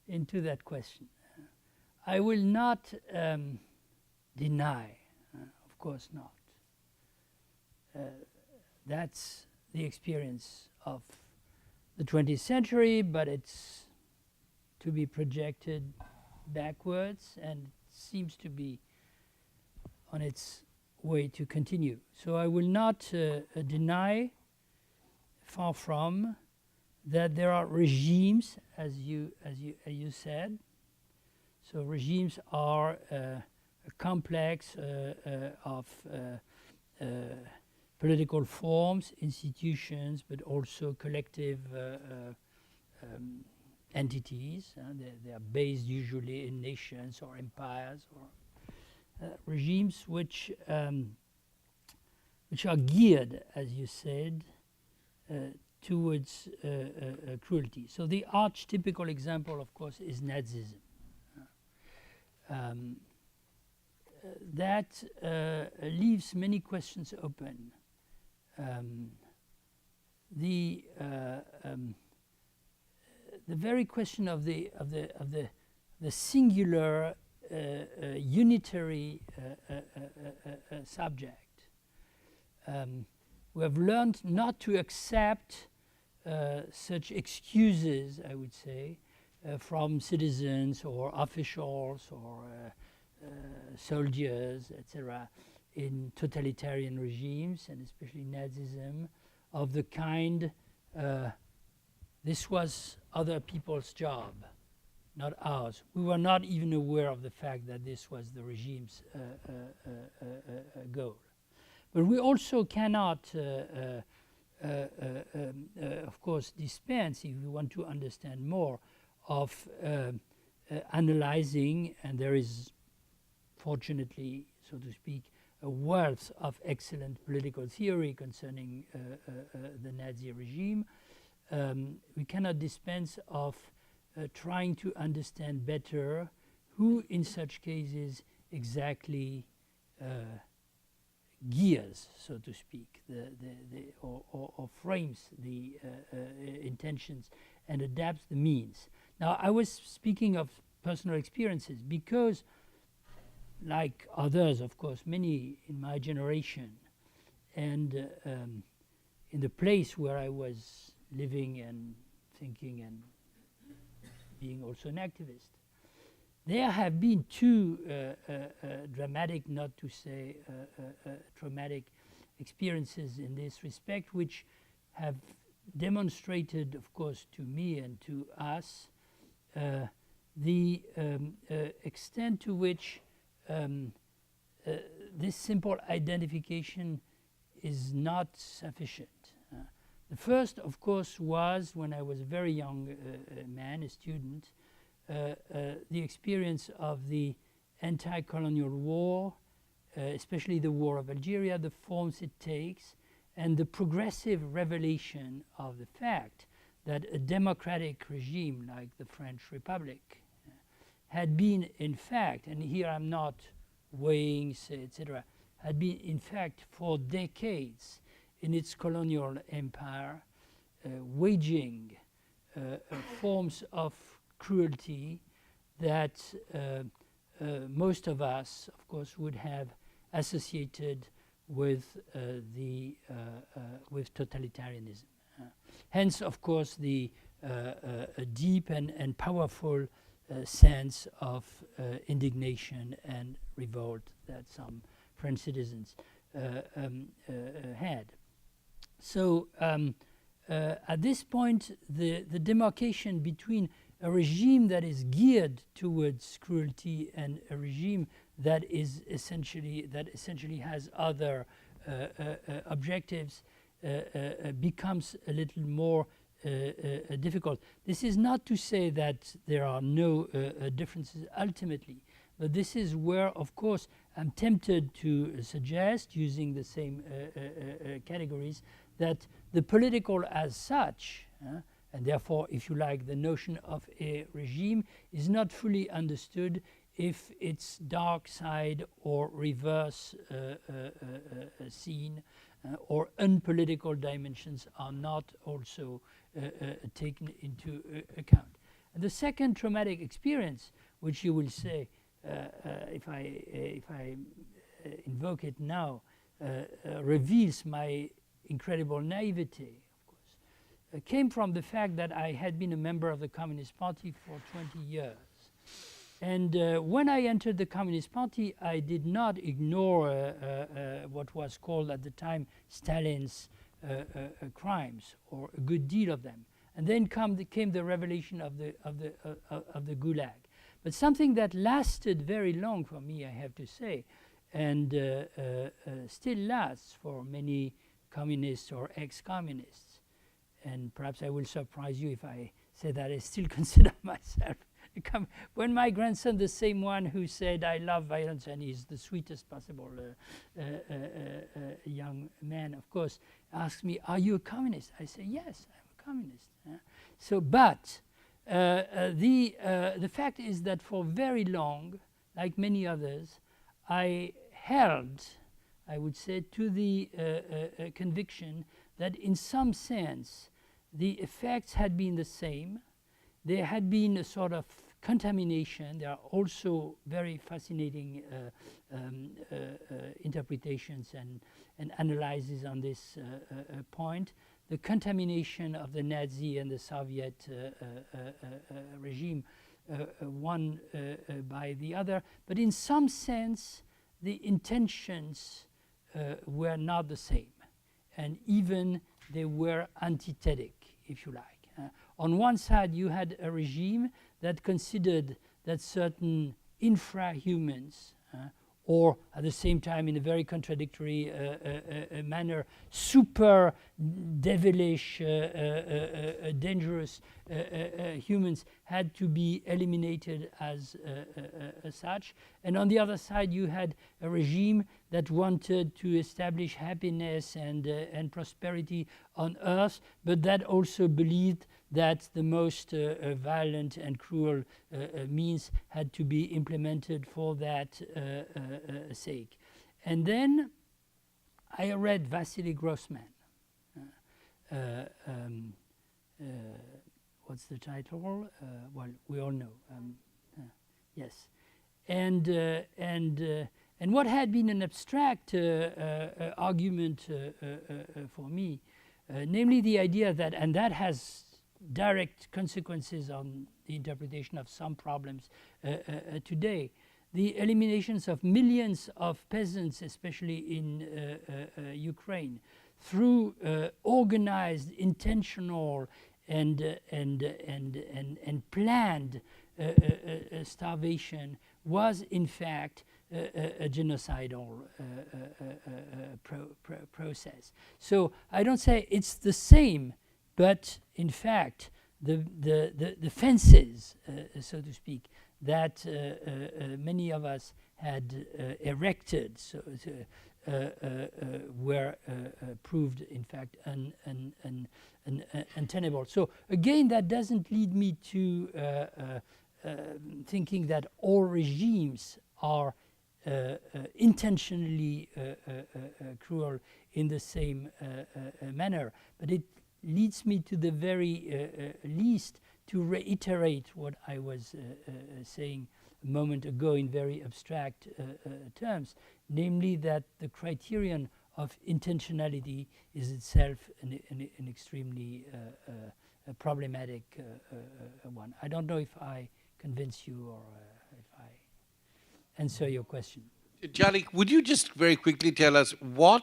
into that question. I will not deny, of course not. That's the experience of the 20th century, but it's to be projected backwards and seems to be on its way to continue. So I will not deny, far from, that there are regimes, as you said. So regimes are a complex of political forms, institutions, but also collective entities. They are based usually in nations or empires or regimes which are geared, as you said, towards cruelty. So the archetypical example, of course, is Nazism. That leaves many questions open. The very question of the singular unitary subject. We have learned not to accept such excuses, I would say, from citizens or officials or soldiers, etc., in totalitarian regimes, and especially Nazism, of the kind, this was other people's job, not ours. We were not even aware of the fact that this was the regime's goal. But we also cannot, of course, dispense, if we want to understand more, of analyzing, and there is, fortunately, so to speak, a wealth of excellent political theory concerning the Nazi regime, we cannot dispense of trying to understand better who in such cases exactly gears, so to speak, or frames the intentions and adapts the means. Now, I was speaking of personal experiences because, like others, of course, many in my generation, and in the place where I was living and thinking and being also an activist, there have been two dramatic, not to say traumatic, experiences in this respect, which have demonstrated, of course, to me and to us, the extent to which this simple identification is not sufficient. The first, of course, was when I was a very young man, a student, the experience of the anti-colonial war, especially the war of Algeria, the forms it takes, and the progressive revelation of the fact that a democratic regime like the French Republic had been, in fact, and here I'm not weighing, etc., had been, in fact, for decades in its colonial empire, waging forms of cruelty that most of us, of course, would have associated with with totalitarianism. Hence, of course, the a deep and powerful sense of indignation and revolt that some French citizens had. So at this point, the demarcation between a regime that is geared towards cruelty and a regime that is essentially has other objectives becomes a little more difficult. This is not to say that there are no differences ultimately, but this is where, of course, I'm tempted to suggest, using the same categories, that the political as such, and therefore, if you like, the notion of a regime is not fully understood if its dark side or reverse seen or unpolitical dimensions are not also taken into account. And the second traumatic experience, which you will say, if I invoke it now, reveals my incredible naivety, came from the fact that I had been a member of the Communist Party for 20 years. And when I entered the Communist Party, I did not ignore what was called at the time Stalin's crimes, or a good deal of them. And then came the revelation of the Gulag. But something that lasted very long for me, I have to say, and still lasts for many communists or ex-communists. And perhaps I will surprise you if I say that I still consider myself when my grandson, the same one who said I love violence and is the sweetest possible young man, of course, asks me, "Are you a communist?" I say, "Yes, I'm a communist." So, but the fact is that for very long, like many others, I held, I would say, to the conviction that in some sense the effects had been the same. There had been a sort of contamination. There are also very fascinating interpretations and analyses on this point. The contamination of the Nazi and the Soviet regime, one by the other. But in some sense, the intentions were not the same. And even they were antithetic, if you like. On one side, you had a regime that considered that certain infrahumans or at the same time, in a very contradictory manner, super devilish, dangerous humans had to be eliminated as such. And on the other side, you had a regime that wanted to establish happiness and prosperity on earth, but that also believed that the most violent and cruel means had to be implemented for that sake. And then I read Vasily Grossman. What's the title? Well, we all know. Yes, and what had been an abstract argument for me, namely the idea that, and that has direct consequences on the interpretation of some problems today. The eliminations of millions of peasants, especially in Ukraine, through organized, intentional, and planned starvation was in fact a genocidal process. So I don't say it's the same, but in fact the fences, so to speak, that many of us had erected were proved in fact untenable. So again, that doesn't lead me to thinking that all regimes are intentionally cruel in the same manner, but it leads me to the very least to reiterate what I was saying a moment ago in very abstract terms, namely that the criterion of intentionality is itself an extremely problematic one. I don't know if I convince you or if I answer your question. Jalik, would you just very quickly tell us when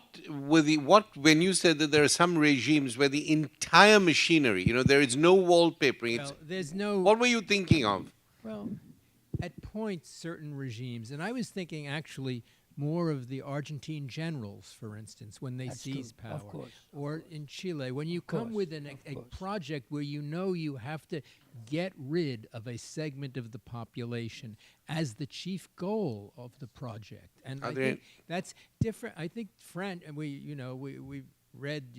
you said that there are some regimes where the entire machinery, there is no wallpapering. Well, there's no. What were you thinking of? Well, at points, certain regimes, and I was thinking actually more of the Argentine generals, for instance, when they seize power, of course, or in Chile, when you come with a project where you have to get rid of a segment of the population as the chief goal of the project, and I think that's different. I think we read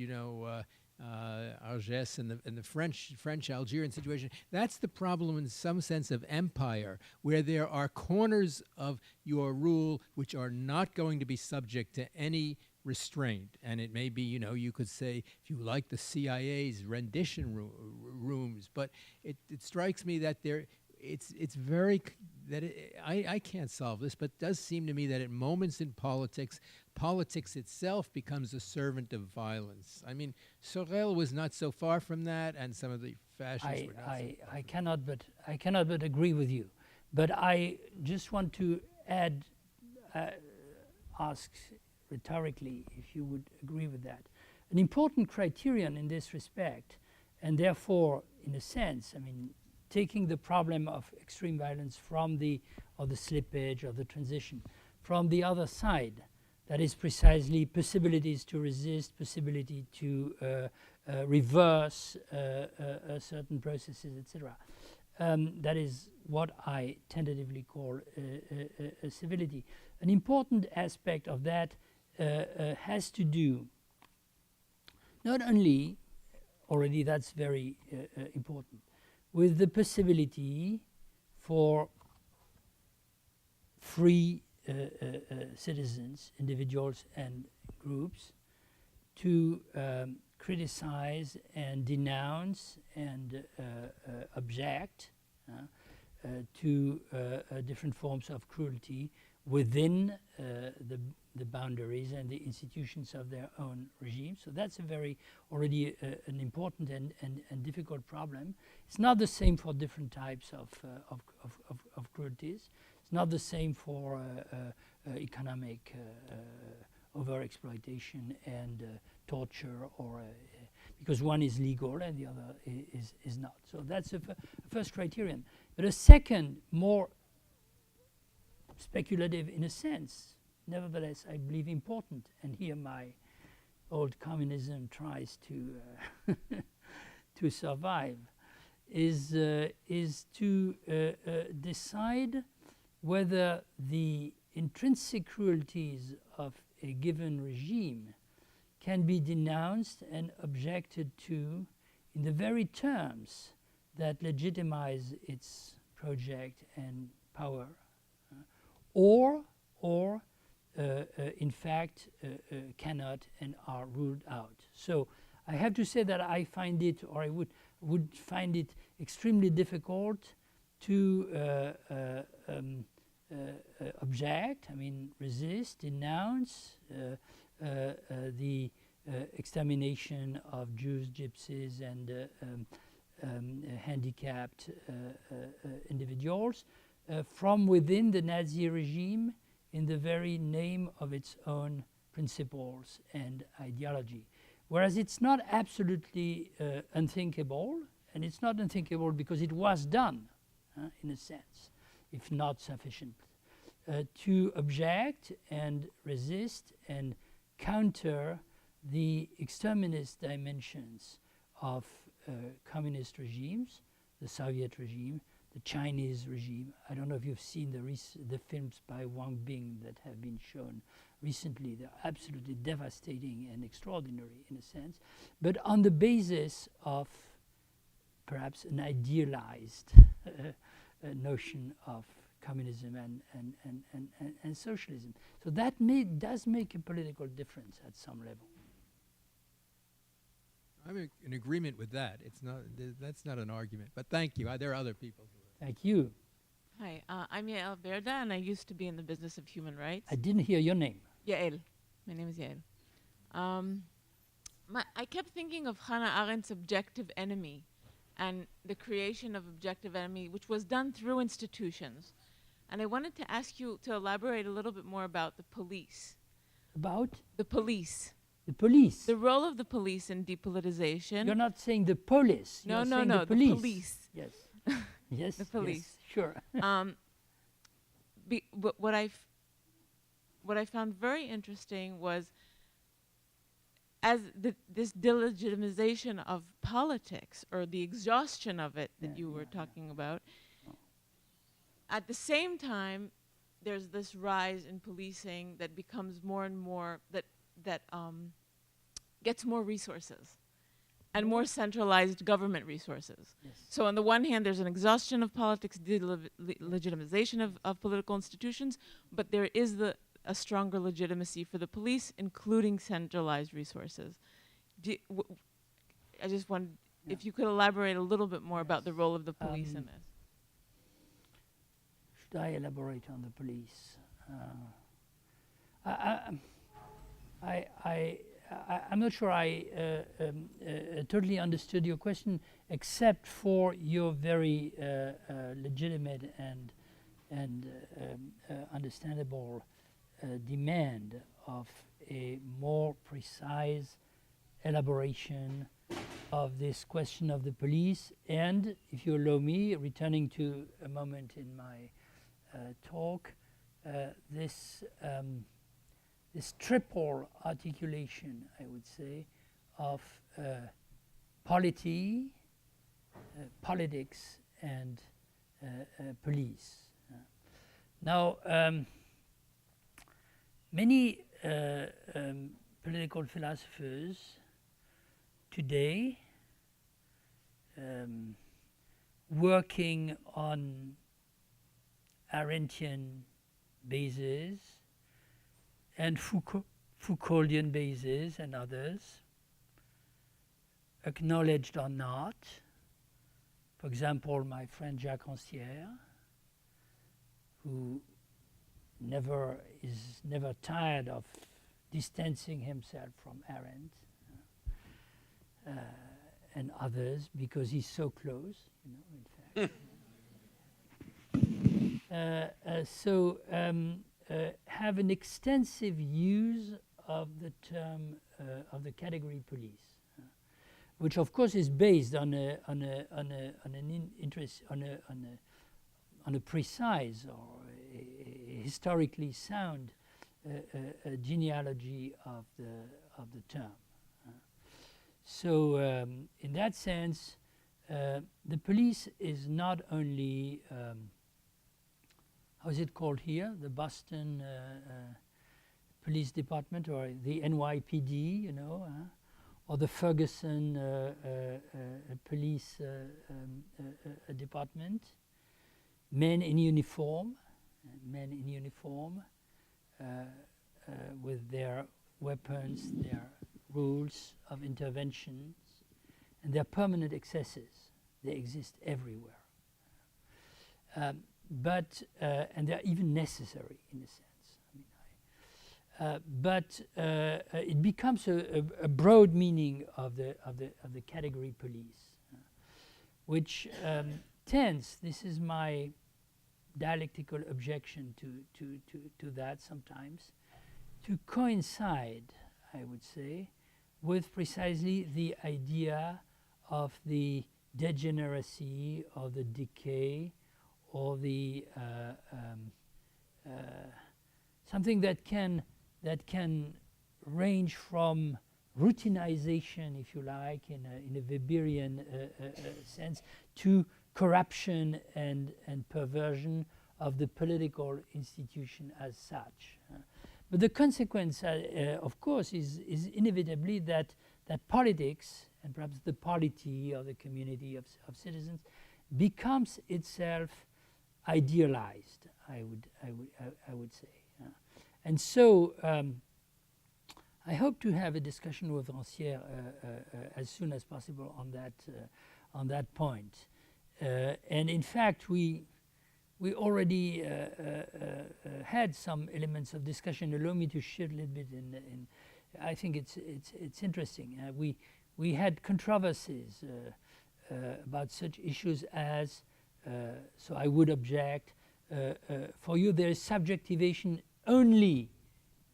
Algès and the French Algerian situation. That's the problem in some sense of empire, where there are corners of your rule which are not going to be subject to any restraint. And it may be, you could say, if you like, the CIA's rendition rooms, but it strikes me that it's very I can't solve this, but it does seem to me that at moments in politics itself becomes a servant of violence. I mean, Sorel was not so far from that, and some of the fascists were not. I cannot but agree with you, but I just want to ask rhetorically if you would agree with that. An important criterion in this respect, and therefore, in a sense, taking the problem of extreme violence from the slippage or the transition from the other side, that is precisely possibilities to resist, possibility to reverse certain processes, etc. That is what I tentatively call civility. An important aspect of that has to do not only, already that's very important, with the possibility for free citizens, individuals and groups, to criticize and denounce and object to different forms of cruelty within the boundaries and the institutions of their own regime. So that's a very already an important and difficult problem. It's not the same for different types of cruelties. It's not the same for economic overexploitation and torture, or because one is legal and the other is not. So that's a first criterion. But a second, more speculative in a sense, nevertheless, I believe important, and here my old communism tries to to survive, is to decide whether the intrinsic cruelties of a given regime can be denounced and objected to in the very terms that legitimize its project and power, or in fact cannot and are ruled out. So I have to say that I find it, or I would find it extremely difficult to object, I mean resist, denounce the extermination of Jews, Gypsies, and handicapped individuals from within the Nazi regime in the very name of its own principles and ideology. Whereas it's not absolutely unthinkable, and it's not unthinkable because it was done, in a sense, if not sufficient, to object and resist and counter the exterminist dimensions of communist regimes, the Soviet regime, the Chinese regime. I don't know if you've seen the films by Wang Bing that have been shown recently. They're absolutely devastating and extraordinary in a sense, but on the basis of perhaps an idealized notion of communism and socialism. So that does make a political difference at some level. I'm in agreement with that. It's not. That's not an argument. But thank you. There are other people who are. Thank you. Hi, I'm Yael Verda, and I used to be in the business of human rights. I didn't hear your name. Yael. My name is Yael. I kept thinking of Hannah Arendt's objective enemy and the creation of objective enemy, which was done through institutions. And I wanted to ask you to elaborate a little bit more about the police. About? The police. The police. The role of the police in depoliticization. You're not saying the police. No, You're no, saying no, the police. the police. Yes. Yes. The police. Yes, sure. What I found very interesting was as this delegitimization of politics, or the exhaustion of it that you were talking about. At the same time, there's this rise in policing that becomes more and more, that gets more resources and more centralized government resources. Yes. So on the one hand, there's an exhaustion of politics, legitimization of political institutions, but there is a stronger legitimacy for the police, including centralized resources. I just wanted, if you could elaborate a little bit more about the role of the police in this. Should I elaborate on the police? I'm not sure I totally understood your question, except for your very legitimate and understandable demand of a more precise elaboration of this question of the police, and, if you allow me, returning to a moment in my talk, this triple articulation, I would say, of polity, politics, and police. Now, many political philosophers today working on Arendtian bases and Foucauldian bases and others, acknowledged or not. For example, my friend Jacques Rancière, who is never tired of distancing himself from Arendt and others because he's so close, in fact. Have an extensive use of the term of the category police, which of course is based on a precise or a historically sound genealogy of the term. So in that sense, the police is not only how is it called here? The Boston Police Department, or the NYPD, you know, or the Ferguson Police Department. Men in uniform, with their weapons, their rules of interventions, and their permanent excesses. They exist everywhere. And they're even necessary in a sense. I mean, it becomes a broad meaning of the category police, which tends. This is my dialectical objection to that sometimes, to coincide, I would say, with precisely the idea of the degeneracy, or the decay, or the something that can range from routinization, if you like, in a Weberian sense, to corruption and perversion of the political institution as such. But the consequence, of course, is inevitably that politics, and perhaps the polity or the community of citizens, becomes itself idealized. I would say, and so I hope to have a discussion with Rancière as soon as possible on that point. And in fact, we already had some elements of discussion. Allow me to shift a little bit. I think it's interesting. We had controversies about such issues as. So I would object. For you, there is subjectivation only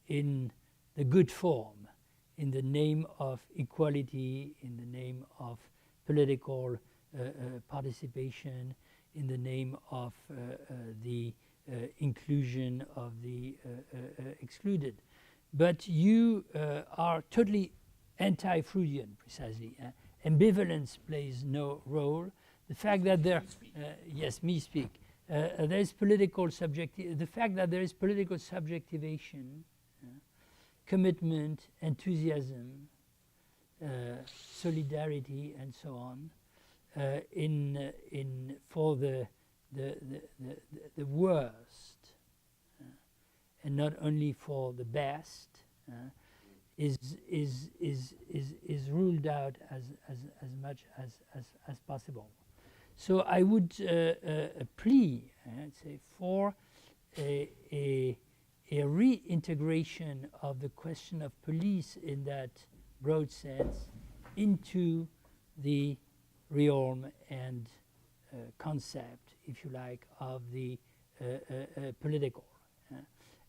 in the good form, in the name of equality, in the name of political participation, in the name of the inclusion of the excluded. But you are totally anti-Freudian, precisely. Ambivalence plays no role. The fact that there, yes, me speak. There is political the fact that there is political subjectivation, commitment, enthusiasm, solidarity, and so on, for the worst, and not only for the best, is ruled out as much as possible. So I would plea, I'd say, for a reintegration of the question of police in that broad sense into the realm and concept, if you like, of the political,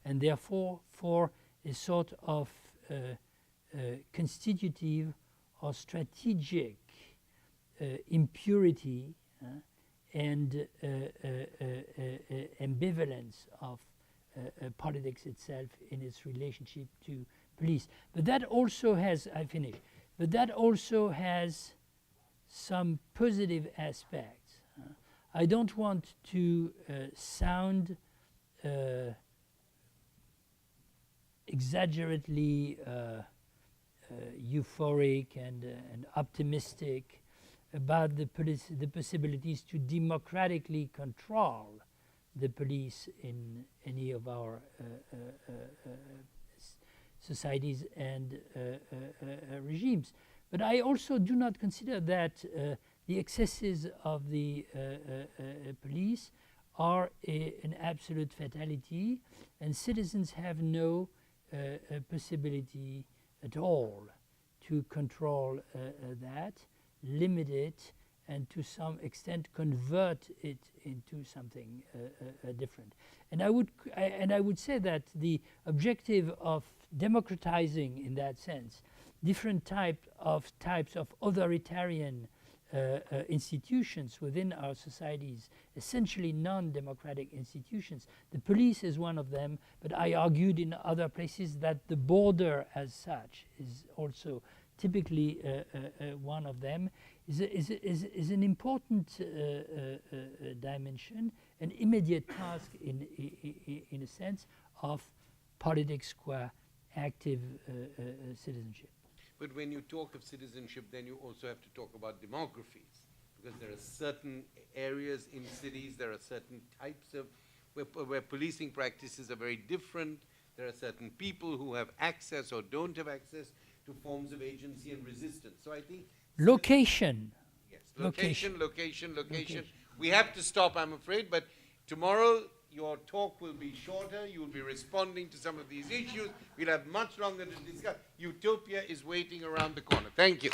and therefore for a sort of constitutive or strategic impurity and ambivalence of politics itself in its relationship to police. But that also has, I finish, but that also has some positive aspects. I don't want to sound exaggerately euphoric and optimistic about the possibilities to democratically control the police in any of our societies and regimes. But I also do not consider that the excesses of the police are an absolute fatality, and citizens have no possibility at all to control that, limit it, and to some extent convert it into something different. And I would say that the objective of democratizing, in that sense, different types of authoritarian institutions within our societies, essentially non-democratic institutions. The police is one of them, but I argued in other places that the border as such is also typically one of them, is an important dimension, an immediate task in a sense of politics qua active citizenship. But when you talk of citizenship, then you also have to talk about demographies, because there are certain areas in cities, there are certain types of, where policing practices are very different. There are certain people who have access or don't have access to forms of agency and resistance. So I think... Location. Yes, location. We have to stop, I'm afraid, but tomorrow your talk will be shorter. You will be responding to some of these issues. We'll have much longer to discuss. Utopia is waiting around the corner. Thank you.